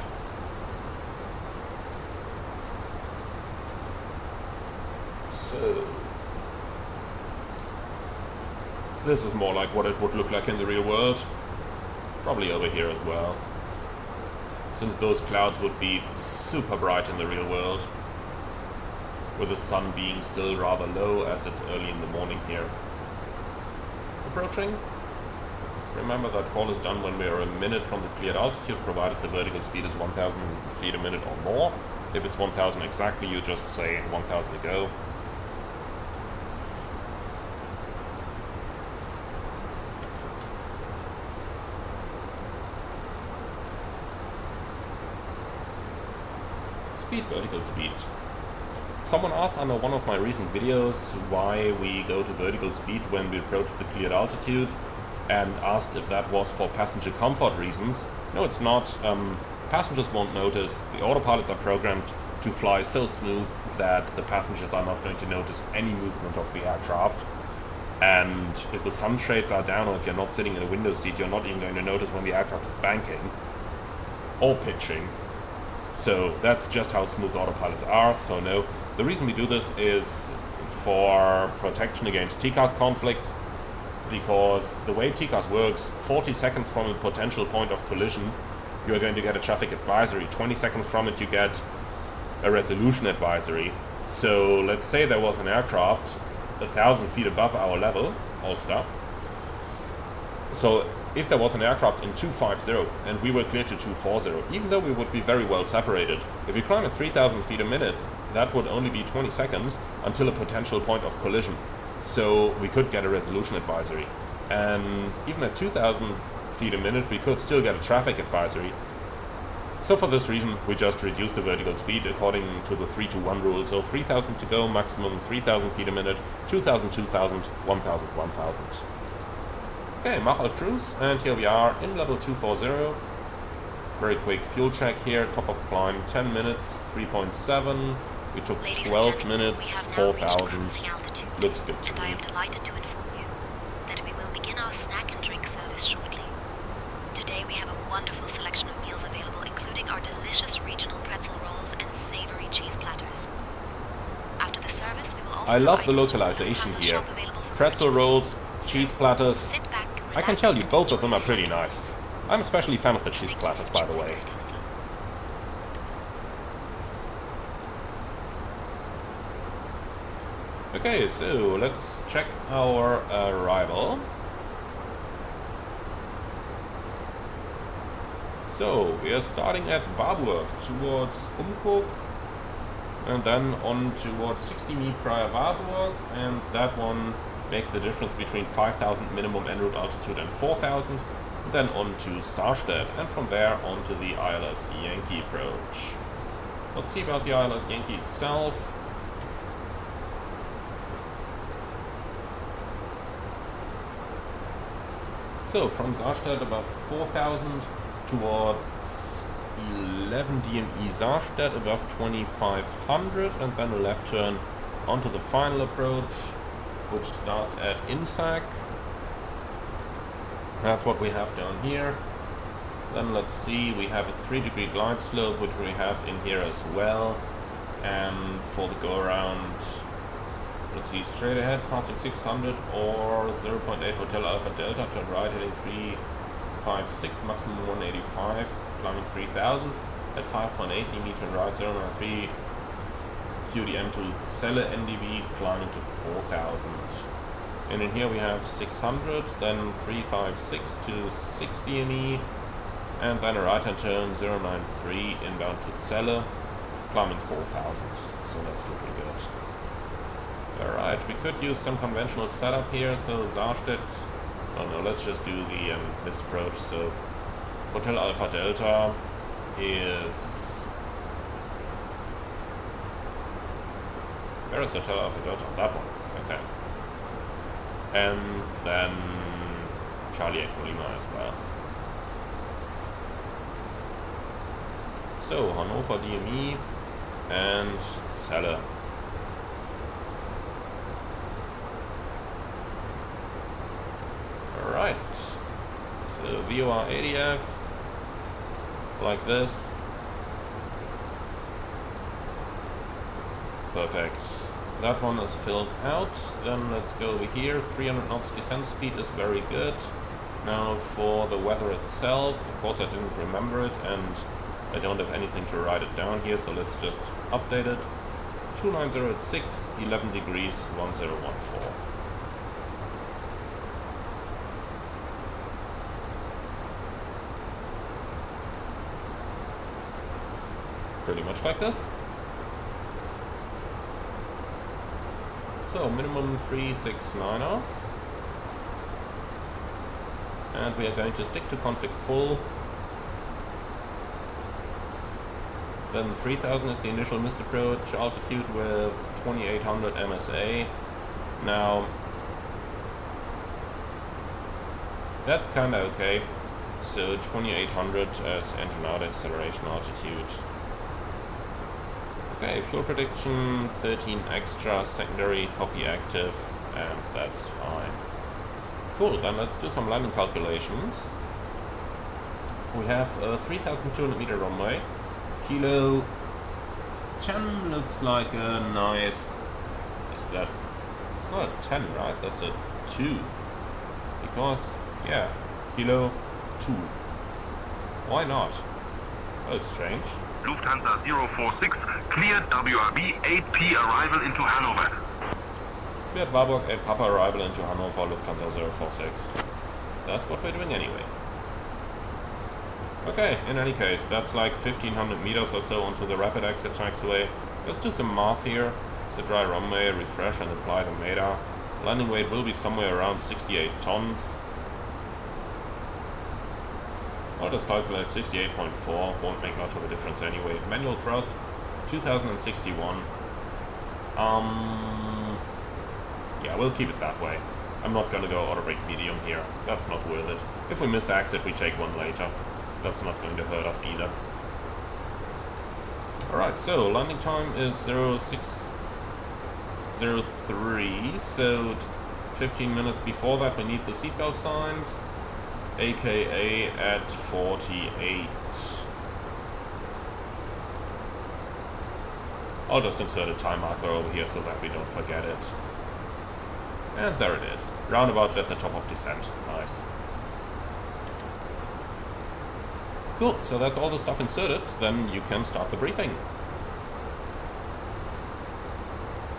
So, this is more like what it would look like in the real world. Probably over here as well, since those clouds would be super bright in the real world, with the sun being still rather low as it's early in the morning here. Approaching. Remember that call is done when we are a minute from the cleared altitude, provided the vertical speed is 1000 feet a minute or more. If it's 1000 exactly, you just say 1000 to go. Speed, vertical speed. Someone asked under one of my recent videos why we go to vertical speed when we approach the cleared altitude, and asked if that was for passenger comfort reasons. No, it's not. Passengers won't notice. The autopilots are programmed to fly so smooth that the passengers are not going to notice any movement of the aircraft. And if the sunshades are down, or if you're not sitting in a window seat, you're not even going to notice when the aircraft is banking or pitching. So that's just how smooth autopilots are. So no, the reason we do this is for protection against TCAS conflicts, because the way TCAS works, 40 seconds from a potential point of collision, you are going to get a traffic advisory. 20 seconds from it, you get a resolution advisory. So let's say there was an aircraft 1,000 feet above our level, Ulster. So if there was an aircraft in 250 and we were clear to 240, even though we would be very well separated, if we climb at 3,000 feet a minute, that would only be 20 seconds until a potential point of collision. So we could get a resolution advisory. And even at 2,000 feet a minute, we could still get a traffic advisory. So for this reason, we just reduce the vertical speed according to the 3-to-1 rule. So 3,000 to go, maximum 3,000 feet a minute, 2,000, 2,000, 1,000, 1,000. Okay, Mach alt cruise, and here we are in level 240. Very quick fuel check here, top of climb 10 minutes, 3.7. We took 12 minutes, 4,000. Looks good to me. And I am delighted to inform you that we will begin our snack and drink service shortly. Today we have a wonderful selection of meals available, including our delicious regional pretzel rolls and savory cheese platters. After the service, we will also I love have the items from localization Lufthansa here. shop available for Pretzel purchase. rolls, cheese platters. Sit back, I can relax, tell you and both of them enjoy are pretty your flight with nice. us. I'm especially a fan of the cheese Thank you platters, for by the choosing way. Lufthansa. Okay, so let's check our arrival. So we are starting at Warburg towards Umkok, and then on towards 60 mi prior Warburg, and that one makes the difference between 5,000 minimum en route altitude and 4,000, then on to Sarstedt, and from there on to the ILS Yankee approach. Let's see about the ILS Yankee itself. So from Sarstedt above 4,000 towards 11 DME Sarstedt above 2,500, and then a left turn onto the final approach, which starts at Insac. That's what we have down here. Then let's see, we have a 3-degree glide slope, which we have in here as well. And for the go around, let's see, straight ahead, passing 600 or 0.8 Hotel Alpha Delta, turn right, heading 356, maximum 185, climbing 3000 at 5.8 dm, turn right, 093, QDM to Celle NDV, climbing to 4000. And in here we have 600, then 356 to 6 DME, and then a right hand turn 093 inbound to Celle, climbing 4000. So that's looking good. Alright, we could use some conventional setup here, so Sarstedt, oh no, let's just do the missed approach. So Hotel Alpha Delta is, where is Hotel Alpha Delta? That one, okay. and then Charlie 8 Lima as well. So, Hannover DME and Celle. Alright, so VOR ADF, like this. Perfect. That one is filled out. Then let's go over here. 300 knots descent speed is very good. Now for the weather itself, of course I didn't remember it and I don't have anything to write it down here, so let's just update it. 290 at 6, 11 degrees, 1014. Pretty much like this. So minimum 369er. And we are going to stick to config full. Then 3000 is the initial missed approach altitude with 2800 MSA. Now, that's kinda okay. So 2800 as engine out acceleration altitude. Okay, fuel prediction, 13 extra, secondary, copy active, and that's fine. Cool, then let's do some landing calculations. We have a 3200 meter runway. Kilo 10 looks like a nice... Is that... It's not a 10, right? That's a 2. Because, yeah, Kilo 2. Why not? Oh, it's strange. Lufthansa 046, cleared WRB 8P arrival into Hanover. We have Warburg 8 Papa arrival into Hannover, Lufthansa 046. That's what we're doing anyway. Okay, in any case, that's like 1500 meters or so onto the rapid exit taxiway. Let's do some math here. It's a dry runway, refresh and apply the MEDA. Landing weight will be somewhere around 68 tons. I'll just calculate 68.4, won't make much of a difference anyway. Manual thrust, 2061. Yeah, we'll keep it that way. I'm not gonna go auto brake medium here. That's not worth it. If we miss the exit, we take one later. That's not going to hurt us either. Alright, so landing time is 0603, so 15 minutes before that we need the seatbelt signs. AKA at 48. I'll just insert a time marker over here so that we don't forget it. And there it is. Roundabout at the top of descent. Nice. Cool, so that's all the stuff inserted. Then you can start the briefing.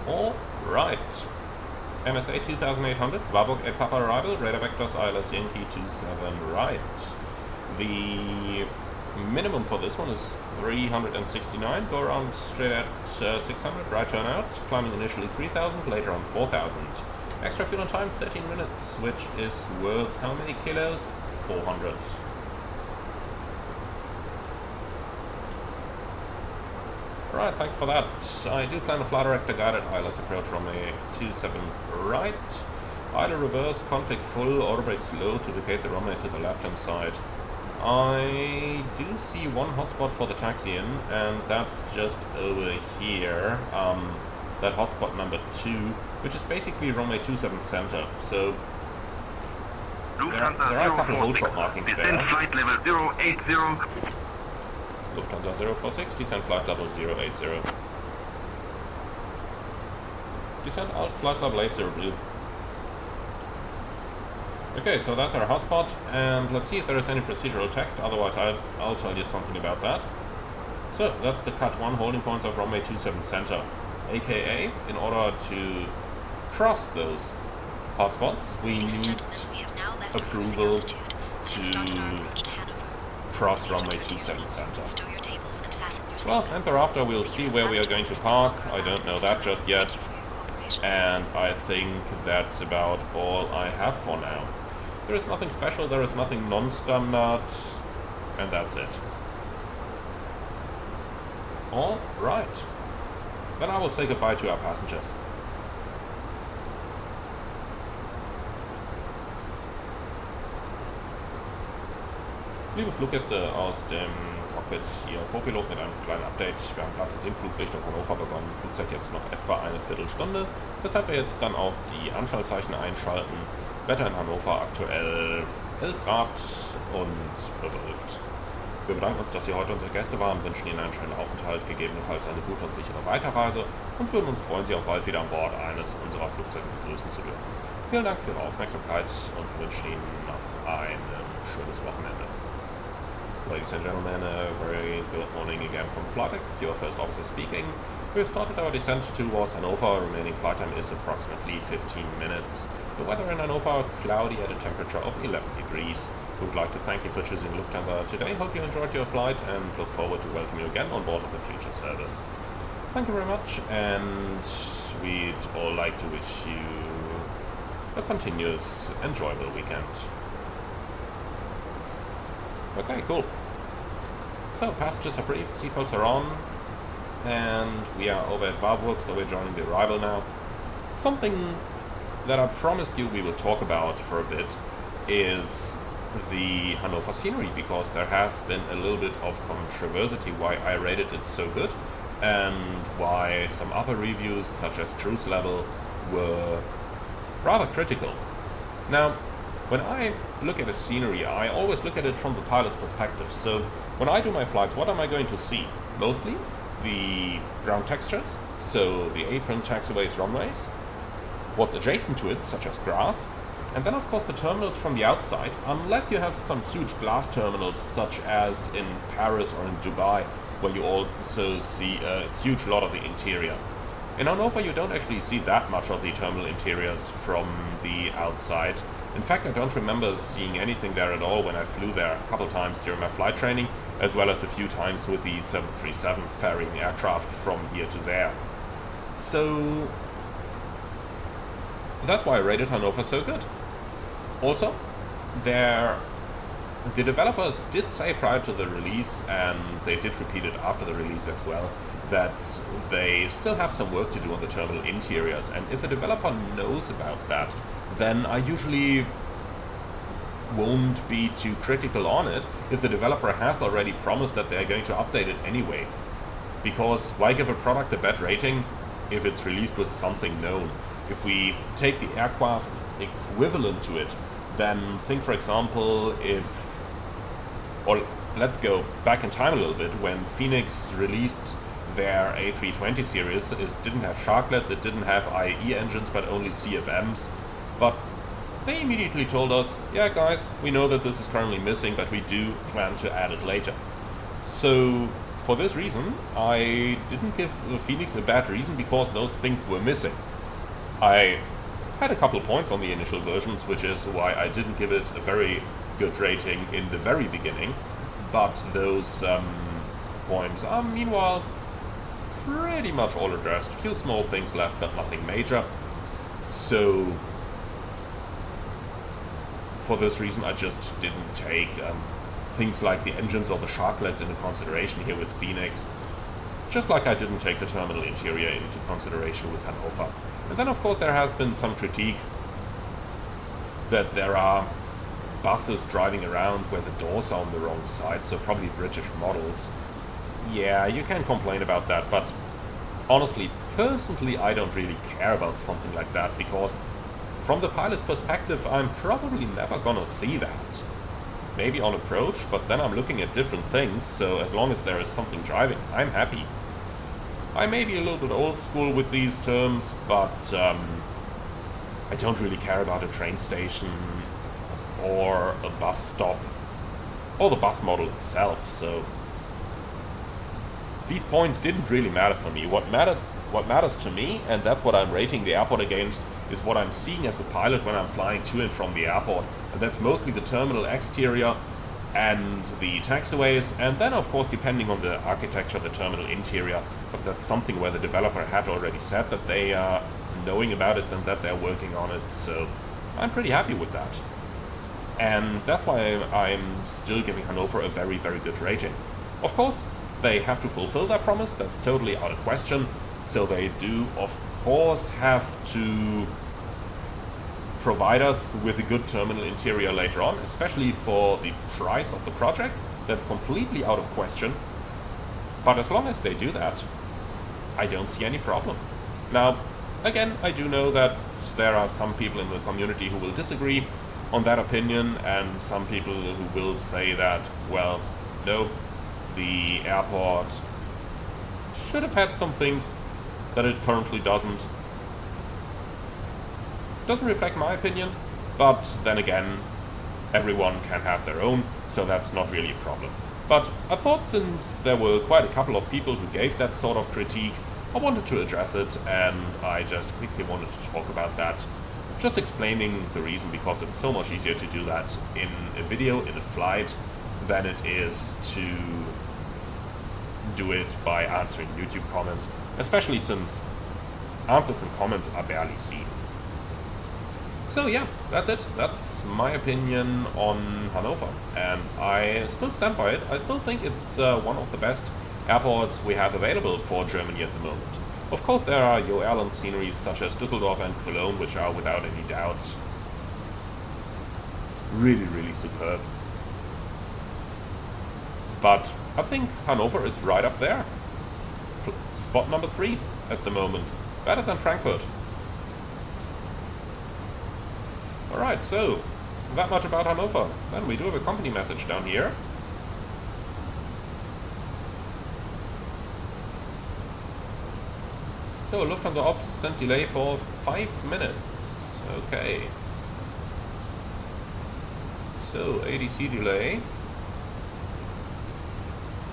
Alright. MSA 2800, Warburg 8 Papa arrival, radar vectors ILS Yankee 27 right. The minimum for this one is 369, go around straight at 600, right turn out, climbing initially 3000, later on 4000. Extra fuel on time, 13 minutes, which is worth how many kilos? 400. Alright, thanks for that. I do plan a flight director guided ILS approach runway 27 right. Idle reverse, config full, auto brakes low to vacate the runway to the left hand side. I do see one hotspot for the taxi in, and that's just over here. That hotspot number 2, which is basically runway 27 center. So there are a couple of hold shot markings there. Descent flight level 080. Lufthansa 046, descent flight level 080. Descent out flight level 80 blue. Okay, so that's our hotspot, and let's see if there is any procedural text, otherwise I'll tell you something about that. So, that's the cut 1 holding points of runway 27 center, aka, in order to cross those hotspots, we need approval to cross runway 27 center. Well, and thereafter we'll see where we are going to park. I don't know that just yet, and I think that's about all I have for now. There is nothing special, there is nothing non-standard, and that's it. Alright. Then I will say goodbye to our passengers. Liebe Fluggäste aus dem Cockpit, Ihr Co-Pilot mit einem kleinen Update. Wir haben gerade den Sinkflug Richtung Hannover begonnen. Flugzeit jetzt noch etwa eine Viertelstunde, weshalb wir jetzt dann auch die Anschaltzeichen einschalten. Wetter in Hannover aktuell 11 Grad und bewölkt. Wir bedanken uns, dass Sie heute unsere Gäste waren, wünschen Ihnen einen schönen Aufenthalt, gegebenenfalls eine gute und sichere Weiterreise und würden uns freuen, Sie auch bald wieder an Bord eines unserer Flugzeuge begrüßen zu dürfen. Vielen Dank für Ihre Aufmerksamkeit und wünschen Ihnen noch ein schönes Wochenende. Ladies and gentlemen, a very good morning again from flight deck. Your first officer speaking. We have started our descent towards Hannover. Remaining flight time is approximately 15 minutes. The weather in Hannover cloudy at a temperature of 11 degrees. We would like to thank you for choosing Lufthansa today. Hope you enjoyed your flight and look forward to welcoming you again on board of the future service. Thank you very much, and we'd all like to wish you a continuous, enjoyable weekend. Okay, cool. So, passengers are briefed, seatbelts are on, and we are over at Warburg, so we're joining the arrival now. Something that I promised you we will talk about for a bit is the Hannover scenery, because there has been a little bit of controversy why I rated it so good and why some other reviews such as Cruise Level were rather critical. Now, when I look at a scenery, I always look at it from the pilot's perspective. So when I do my flights, what am I going to see? Mostly the ground textures, so the apron, taxiways, runways, what's adjacent to it, such as grass, and then of course the terminals from the outside, unless you have some huge glass terminals such as in Paris or in Dubai, where you also see a huge lot of the interior. In Hannover you don't actually see that much of the terminal interiors from the outside. In fact, I don't remember seeing anything there at all when I flew there a couple times during my flight training, as well as a few times with the 737 ferrying aircraft from here to there. So that's why I rated Hannover so good. Also, the developers did say prior to the release, and they did repeat it after the release as well, that they still have some work to do on the terminal interiors, and if a developer knows about that, then I usually won't be too critical on it if the developer has already promised that they're going to update it anyway. Because why give a product a bad rating if it's released with something known? If we take the aircraft equivalent to it, then think, for example, or let's go back in time a little bit, when Phoenix released their A320 series, it didn't have sharklets, it didn't have IE engines, but only CFMs. But they immediately told us, yeah guys, we know that this is currently missing, but we do plan to add it later. So for this reason, I didn't give the Phoenix a bad reason, because those things were missing. I had a couple of points on the initial versions, which is why I didn't give it a very good rating in the very beginning, but those points are meanwhile pretty much all addressed. Few small things left, but nothing major. So for this reason, I just didn't take things like the engines or the sharklets into consideration here with Phoenix, just like I didn't take the terminal interior into consideration with Hannover. And then of course there has been some critique that there are buses driving around where the doors are on the wrong side, so probably British models. Yeah, you can complain about that, but honestly, personally, I don't really care about something like that, because from the pilot's perspective, I'm probably never gonna see that. Maybe on approach, but then I'm looking at different things, so as long as there is something driving, I'm happy. I may be a little bit old school with these terms, but I don't really care about a train station or a bus stop or the bus model itself, so these points didn't really matter for me. What matters to me, and that's what I'm rating the airport against, is what I'm seeing as a pilot when I'm flying to and from the airport, and that's mostly the terminal exterior and the taxiways, and then of course depending on the architecture, the terminal interior, but that's something where the developer had already said that they are knowing about it and that they're working on it, so I'm pretty happy with that. And that's why I'm still giving Hannover a very, very good rating. Of course, they have to fulfill their promise, that's totally out of question, so they do of course have to provide us with a good terminal interior later on, especially for the price of the project. That's completely out of question. But as long as they do that, I don't see any problem. Now, again, I do know that there are some people in the community who will disagree on that opinion, and some people who will say that, well, no, the airport should have had some things that it currently doesn't. Doesn't reflect my opinion, but then again, everyone can have their own, so that's not really a problem. But I thought, since there were quite a couple of people who gave that sort of critique, I wanted to address it, and I just quickly wanted to talk about that. Just explaining the reason, because it's so much easier to do that in a video, in a flight, than it is to do it by answering YouTube comments, especially since answers and comments are barely seen. So yeah, that's it. That's my opinion on Hannover, and I still stand by it. I still think it's one of the best airports we have available for Germany at the moment. Of course, there are your airline sceneries such as Düsseldorf and Cologne, which are without any doubt really, really superb. But I think Hannover is right up there. Spot number 3 at the moment. Better than Frankfurt. Alright, so that much about Hannover. Then we do have a company message down here. So Lufthansa Ops sent delay for 5 minutes. Okay. So ADC delay.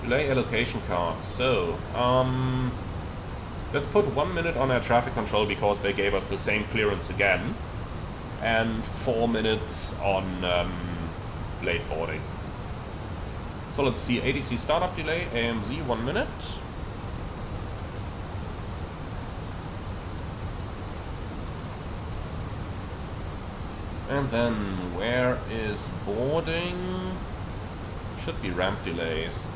Delay allocation card. So, let's put 1 minute on air traffic control because they gave us the same clearance again. And 4 minutes on late boarding. So let's see, ADC startup delay, AMZ 1 minute. And then where is boarding? Should be ramp delays.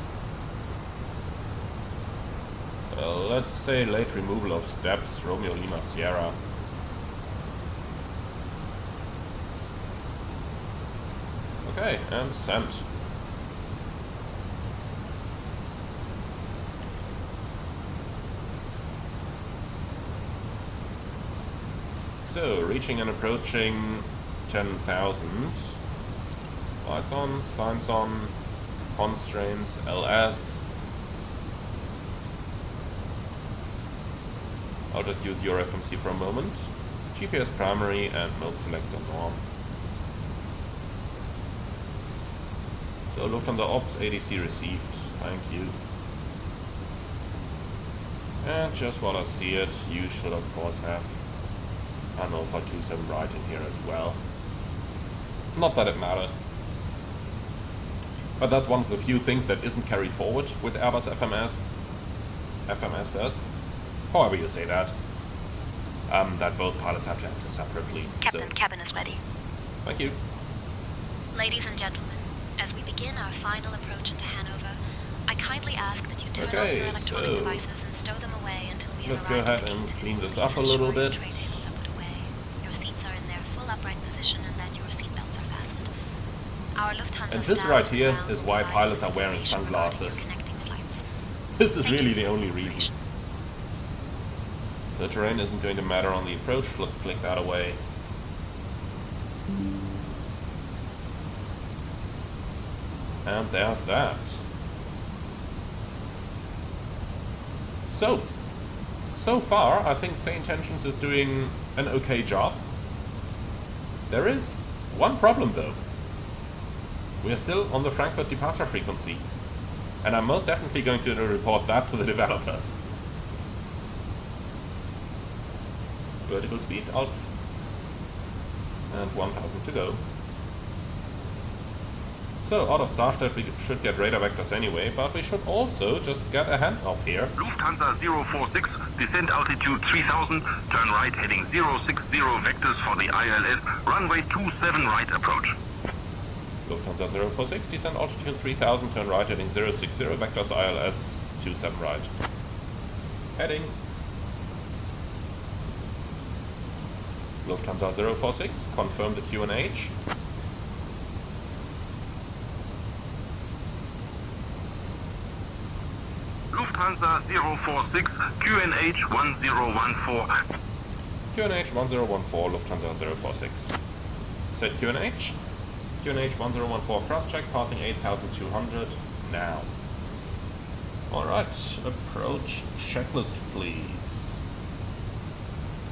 Let's say late removal of steps, Romeo Lima Sierra. Okay, and sent. So, reaching and approaching 10,000. Lights on, signs on, constraints, LS. I'll just use your FMC for a moment. GPS primary and mode selector norm. So Lufthansa Ops ADC received. Thank you. And just while I see it, you should of course have Hannover 27 right in here as well. Not that it matters. But that's one of the few things that isn't carried forward with Airbus FMSs, however you say that. That both pilots have to enter separately. Captain, cabin is ready. Thank you. Ladies and gentlemen, as we begin our final approach into Hanover, I kindly ask that you turn off your electronic devices and stow them away until we have Let's go arrived ahead at the and gate. clean this Please up a little ensure your bit. tray tables are put away, your seats are in their full upright position, and that your seatbelts are fastened. Our Lufthansa And this staff right on the here ground is will why provide pilots you are with wearing information regarding your sunglasses. connecting flights. This is Thank really you the for only your reason. cooperation. So the terrain isn't going to matter on the approach. Let's click that away. And there's that. So far, I think Say Intentions is doing an okay job. There is one problem though. We are still on the Frankfurt departure frequency. And I'm most definitely going to report that to the developers. Vertical speed out. And 1000 to go. So, out of Saarstedt we should get radar vectors anyway, but we should also just get a handoff here. Lufthansa 046, descent altitude 3000, turn right heading 060 vectors for the ILS, runway 27 right approach. Lufthansa 046, descent altitude 3000, turn right heading 060 vectors ILS 27 right. Heading. Lufthansa 046, confirm the QNH. Lufthansa 046, QNH 1014. QNH 1014, Lufthansa 046. Set QNH. QNH 1014 cross-check, passing 8,200 now. Alright, approach checklist please.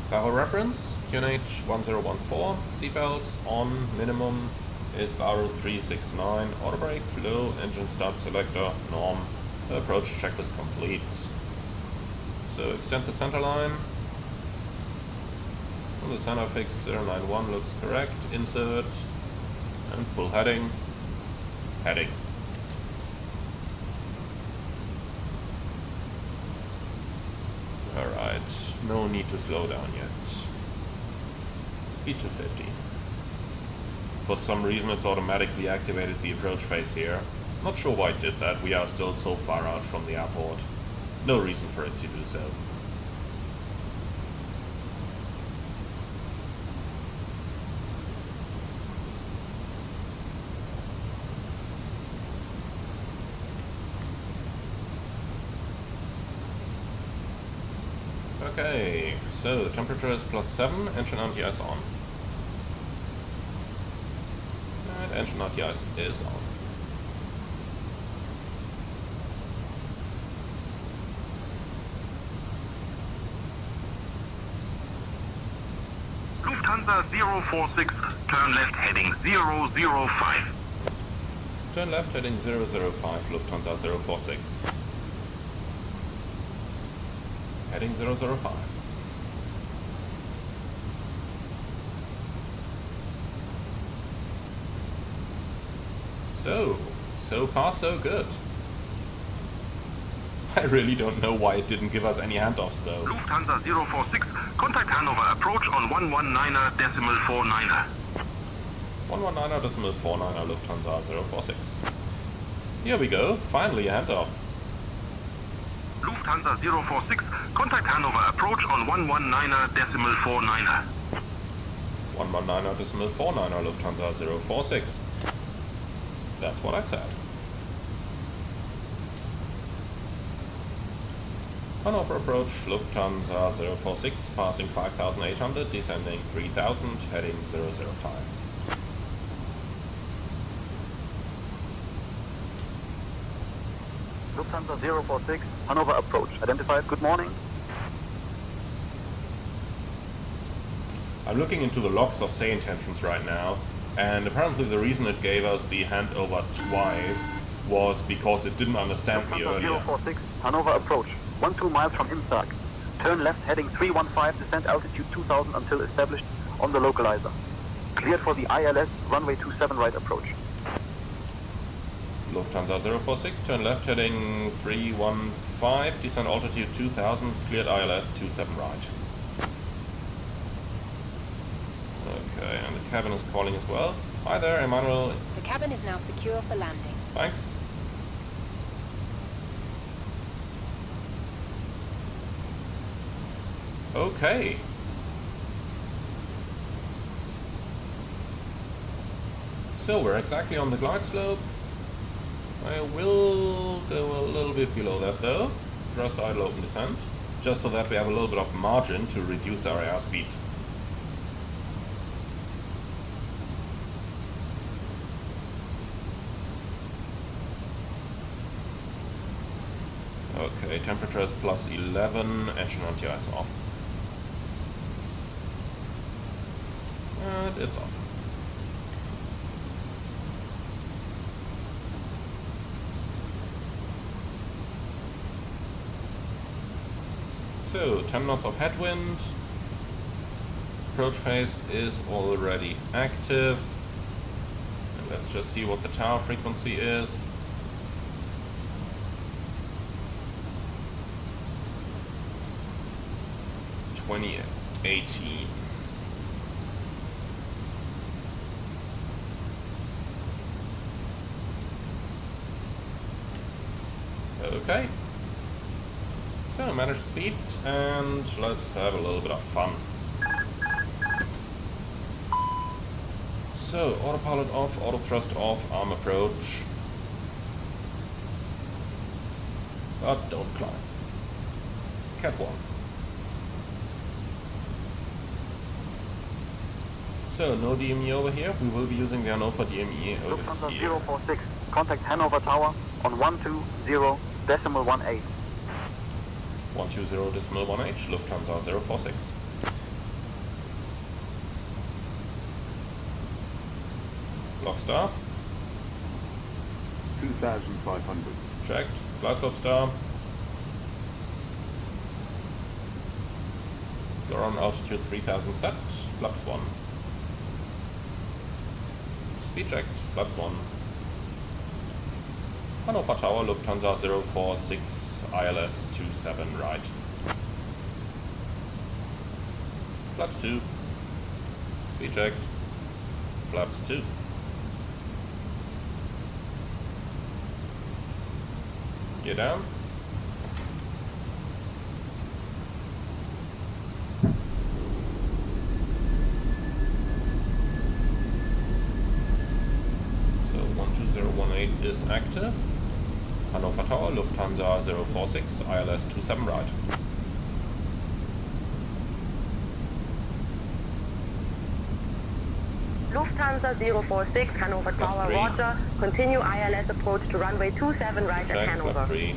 Power reference, QNH 1014, seatbelts on, minimum is Barrow 369, auto brake, low, engine start selector, norm, approach checklist complete. So extend the center line. Well, the center fix 091 looks correct, insert, and pull heading, heading. Alright, no need to slow down yet. Speed 250. For some reason it's automatically activated the approach phase here. Not sure why it did that, we are still so far out from the airport. No reason for it to do so. Okay, so the temperature is +7, engine anti-ice on. And engine anti-ice is on. Lufthansa 046, turn left heading 005. Turn left heading 005, Lufthansa 046. Heading 005. So far so good. I really don't know why it didn't give us any handoffs though. Lufthansa 046, contact Hannover, approach on 119.49. 119.49 Lufthansa 046. Here we go, finally a handoff. Lufthansa 046, contact Hannover, approach on 119.49. 119.49 Lufthansa 046. That's what I said. Hannover approach, Lufthansa 046, passing 5,800, descending 3,000, heading 005. Lufthansa 046, Hannover approach, identified, good morning. I'm looking into the logs of say intentions right now, and apparently the reason it gave us the handover twice was because it didn't understand me Lufthansa earlier. 046, Hannover approach, 12 miles from Innsbruck. Turn left heading 315, descent altitude 2000 until established on the localizer. Cleared for the ILS runway 27 right approach. Lufthansa 046, turn left heading 315, descent altitude 2000, cleared ILS 27 right. Okay, and the cabin is calling as well. Hi there, Emmanuel. The cabin is now secure for landing. Thanks. Okay. So we're exactly on the glide slope. I will go a little bit below that though. Thrust idle open descent. Just so that we have a little bit of margin to reduce our airspeed. Okay, temperature is +11, engine anti-ice off. And it's off. So, 10 knots of headwind. Approach phase is already active. And let's just see what the tower frequency is. $20.18. Okay. So manage speed and let's have a little bit of fun. So, autopilot off, auto thrust off, arm approach. But don't climb. Cat 1. So, no DME over here. We will be using the Hannover DME over Lufthansa here. 046, contact Hannover Tower on 120.18. 120.18, Lufthansa 046. Lock star. 2,500. Checked. Glide star. You're on altitude 3000 set. Flaps 1. Speed checked. Flaps 1. Hannover Tower, Lufthansa 046, ILS 27 right. Flaps 2. Speed checked. Flaps 2. Gear down. So 12018 is active. Hannover Tower, Lufthansa 046, ILS 27 right. Lufthansa 046, Hannover Plus Tower, 3. Roger. Continue ILS approach to runway 27 right at Check, Hanover. flat 3.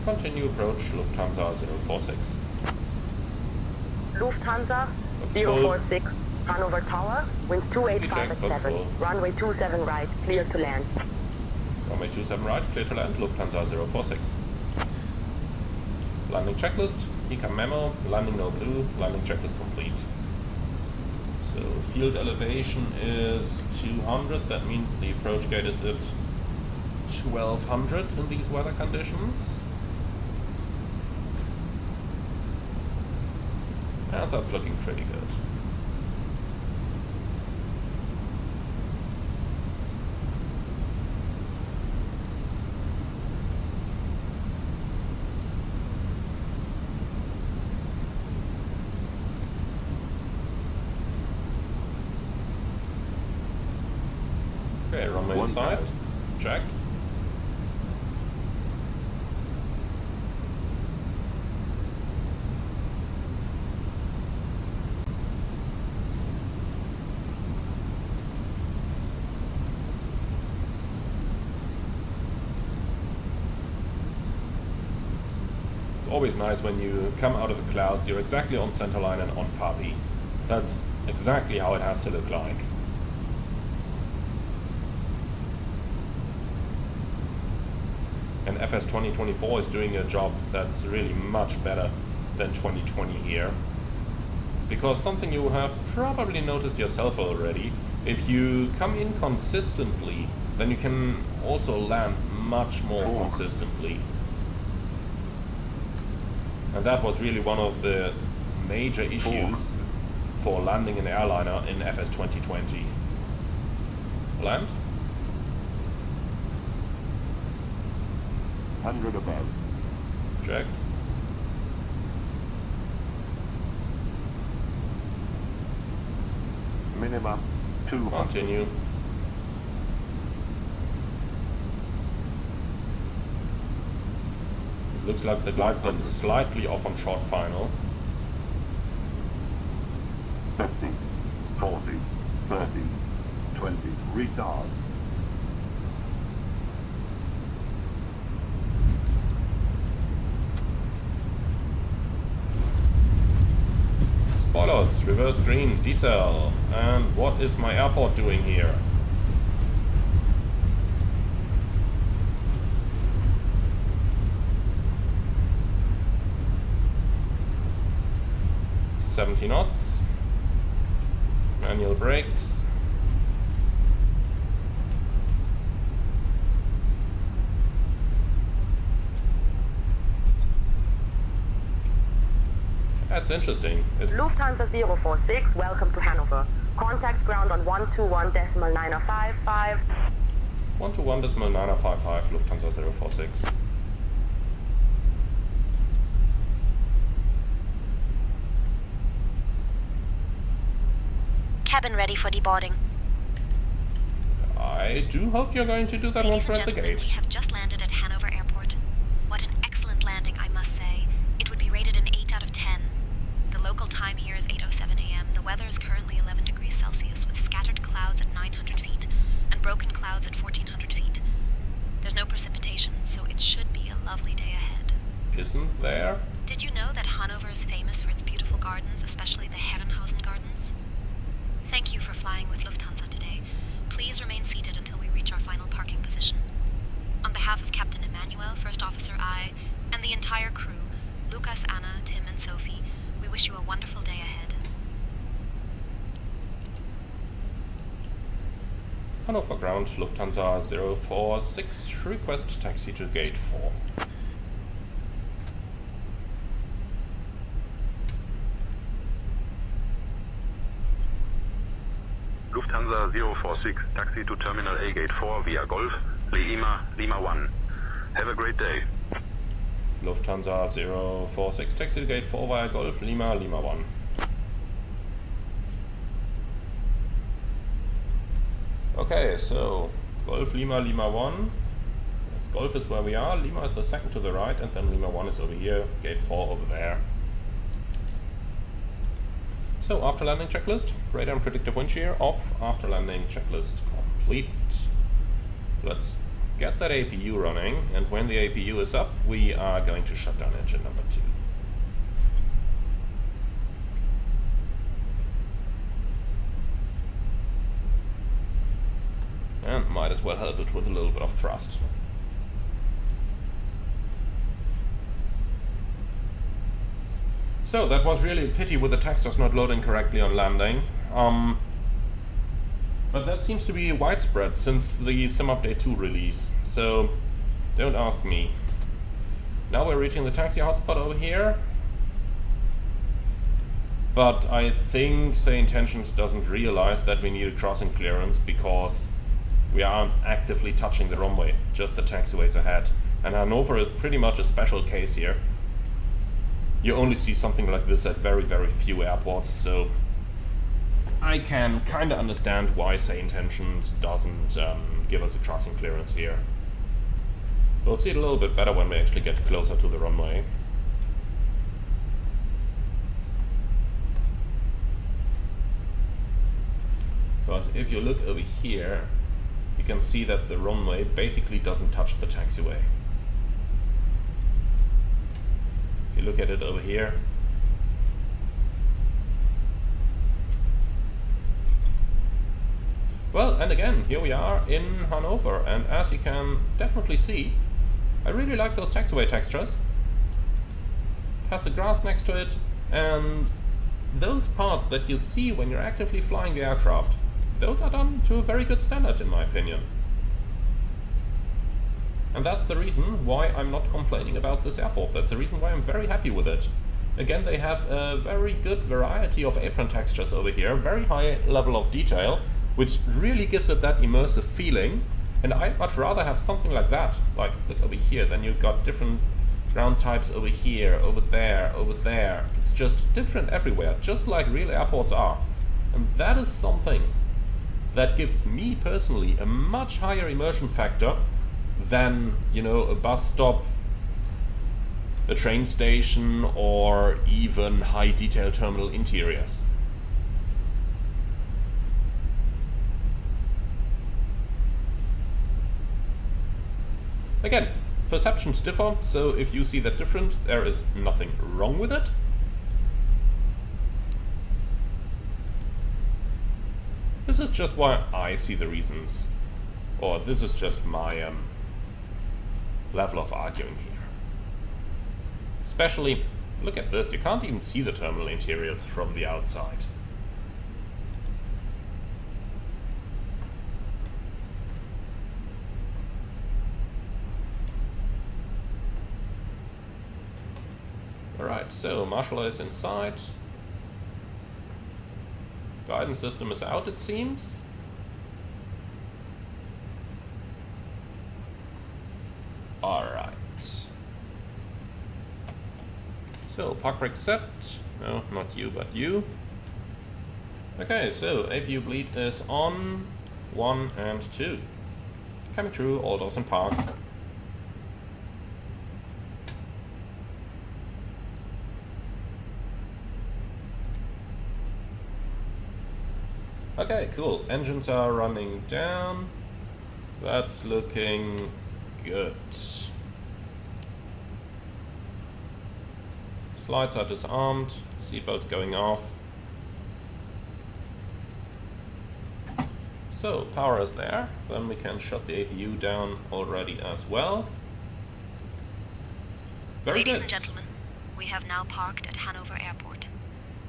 Continue approach, Lufthansa 046. Lufthansa Looks 046, Hanover Tower, winds Speed 285 check, at looks 7. full. Runway 27 right, clear to land. Runway 27 right, clear to land, Lufthansa 046. Landing checklist, ECAM memo, landing no blue, landing checklist complete. So field elevation is 200, that means the approach gate is at 1200 in these weather conditions. And that's looking pretty good. Okay, runway inside. Checked. It's always nice when you come out of the clouds, you're exactly on centerline and on PAPI. That's exactly how it has to look like. And FS 2024 is doing a job that's really much better than 2020 here. Because something you have probably noticed yourself already, if you come in consistently, then you can also land much more consistently. And that was really one of the major issues for landing an airliner in FS 2020. Land. 100 above. Checked. Minimum 200. Continue. It looks like the glide slope is slightly off on short final. 50, 40, 30, 20. Retard. Spoilers, reverse green, decel. And what is my airport doing here? $70 knots. Manual brakes. That's interesting. It's Lufthansa 046, welcome to Hanover. Contact ground on 121.9055. 121.9055, Lufthansa 046. Cabin ready for deboarding. I do hope you're going to do that once Ladies we're and at the gentlemen, gate. we have just landed at Hannover Airport. What an excellent landing, I must say. It would be rated an 8 out of 10. The local time here is 8:07 a.m. The weather is currently 11 degrees Celsius with scattered clouds at 900 feet and broken clouds at 1400 feet. There's no precipitation, so it should be a lovely day ahead. Isn't there? Did you know that Hannover is famous for its beautiful gardens, especially the Herrenhausen Gardens? Thank you for flying with Lufthansa today. Please remain seated until we reach our final parking position. On behalf of Captain Emmanuel, First Officer I, and the entire crew, Lucas, Anna, Tim, and Sophie, we wish you a wonderful day ahead. Hannover ground, Lufthansa 046, request taxi to gate 4. Lufthansa 046, taxi to Terminal A Gate 4 via Golf, Lima 1. Have a great day. Lufthansa 046, taxi to gate 4 via Golf, Lima 1. Okay, so Golf, Lima 1. Golf is where we are, Lima is the second to the right, and then Lima 1 is over here, gate 4 over there. So, after landing checklist, radar and predictive wind shear off, after landing checklist complete. Let's get that APU running, and when the APU is up, we are going to shut down engine number 2. And might as well help it with a little bit of thrust. So that was really a pity with the textures not loading correctly on landing. But that seems to be widespread since the Sim Update 2 release, so don't ask me. Now we're reaching the taxi hotspot over here. But I think Say Intentions doesn't realize that we need a crossing clearance because we aren't actively touching the runway, just the taxiways ahead. And Hannover is pretty much a special case here. You only see something like this at very, very few airports, so I can kind of understand why Say Intentions doesn't give us a crossing clearance here. We'll see it a little bit better when we actually get closer to the runway. Because if you look over here, you can see that the runway basically doesn't touch the taxiway. If you look at it over here, well, and again, here we are in Hannover, and as you can definitely see, I really like those taxiway textures. It has the grass next to it, and those parts that you see when you're actively flying the aircraft, those are done to a very good standard in my opinion. And that's the reason why I'm not complaining about this airport. That's the reason why I'm very happy with it. Again, they have a very good variety of apron textures over here, very high level of detail, which really gives it that immersive feeling. And I'd much rather have something like that. Like, look over here, then you've got different ground types over here, over there, over there. It's just different everywhere, just like real airports are. And that is something that gives me personally a much higher immersion factor than, you know, a bus stop, a train station, or even high detail terminal interiors. Again, perceptions differ, so if you see that different, there is nothing wrong with it. This is just why I see the reasons, or this is just my level of arguing here. Especially, look at this, you can't even see the terminal interiors from the outside. Alright, so Marshall is inside. Guidance system is out, it seems. Alright. So, park brake set. No, not you, but you. Okay, so APU bleed is on. 1 and 2. Coming through, all doors in park. Okay, cool. Engines are running down. That's looking good. Slides are disarmed. Seatbelts going off. So, power is there. Then we can shut the APU down already as well. Very Ladies good. and gentlemen, we have now parked at Hannover Airport.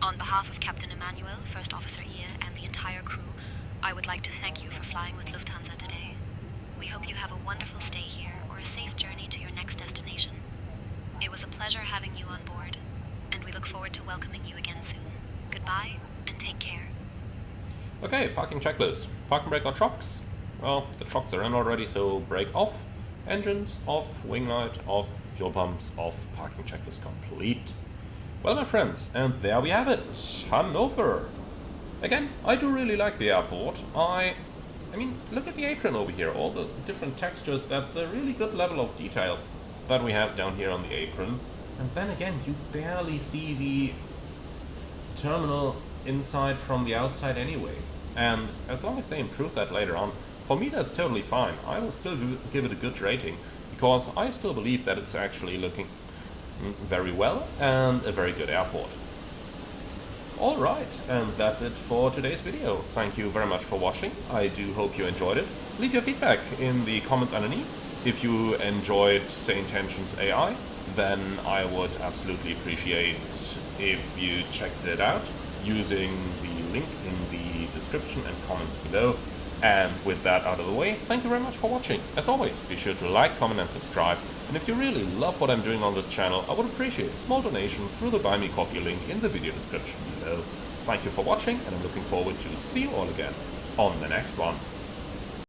On behalf of Captain Emmanuel, First Officer Ia, and the entire crew, I would like to thank you for flying with Lufthansa today. We hope you have a wonderful stay here or a safe journey to your next destination. It was a pleasure having you on board, and we look forward to welcoming you again soon. Goodbye, and take care. Okay, parking checklist. Parking brake or trucks? Well, the trucks are in already, so brake off. Engines off, wing light off, fuel pumps off, parking checklist complete. Well, my friends, and there we have it, Hannover. Again, I do really like the airport. I mean, look at the apron over here, all the different textures. That's a really good level of detail that we have down here on the apron. And then again, you barely see the terminal inside from the outside anyway. And as long as they improve that later on, for me that's totally fine. I will still give it a good rating, because I still believe that it's actually looking very well and a very good airport. Alright, and that's it for today's video. Thank you very much for watching. I do hope you enjoyed it. Leave your feedback in the comments underneath. If you enjoyed Sane Tensions AI, then I would absolutely appreciate if you checked it out using the link in the description and comments below. And with that out of the way, thank you very much for watching. As always, be sure to like, comment and subscribe. And if you really love what I'm doing on this channel, I would appreciate a small donation through the Buy Me Coffee link in the video description below. Thank you for watching, and I'm looking forward to see you all again on the next one.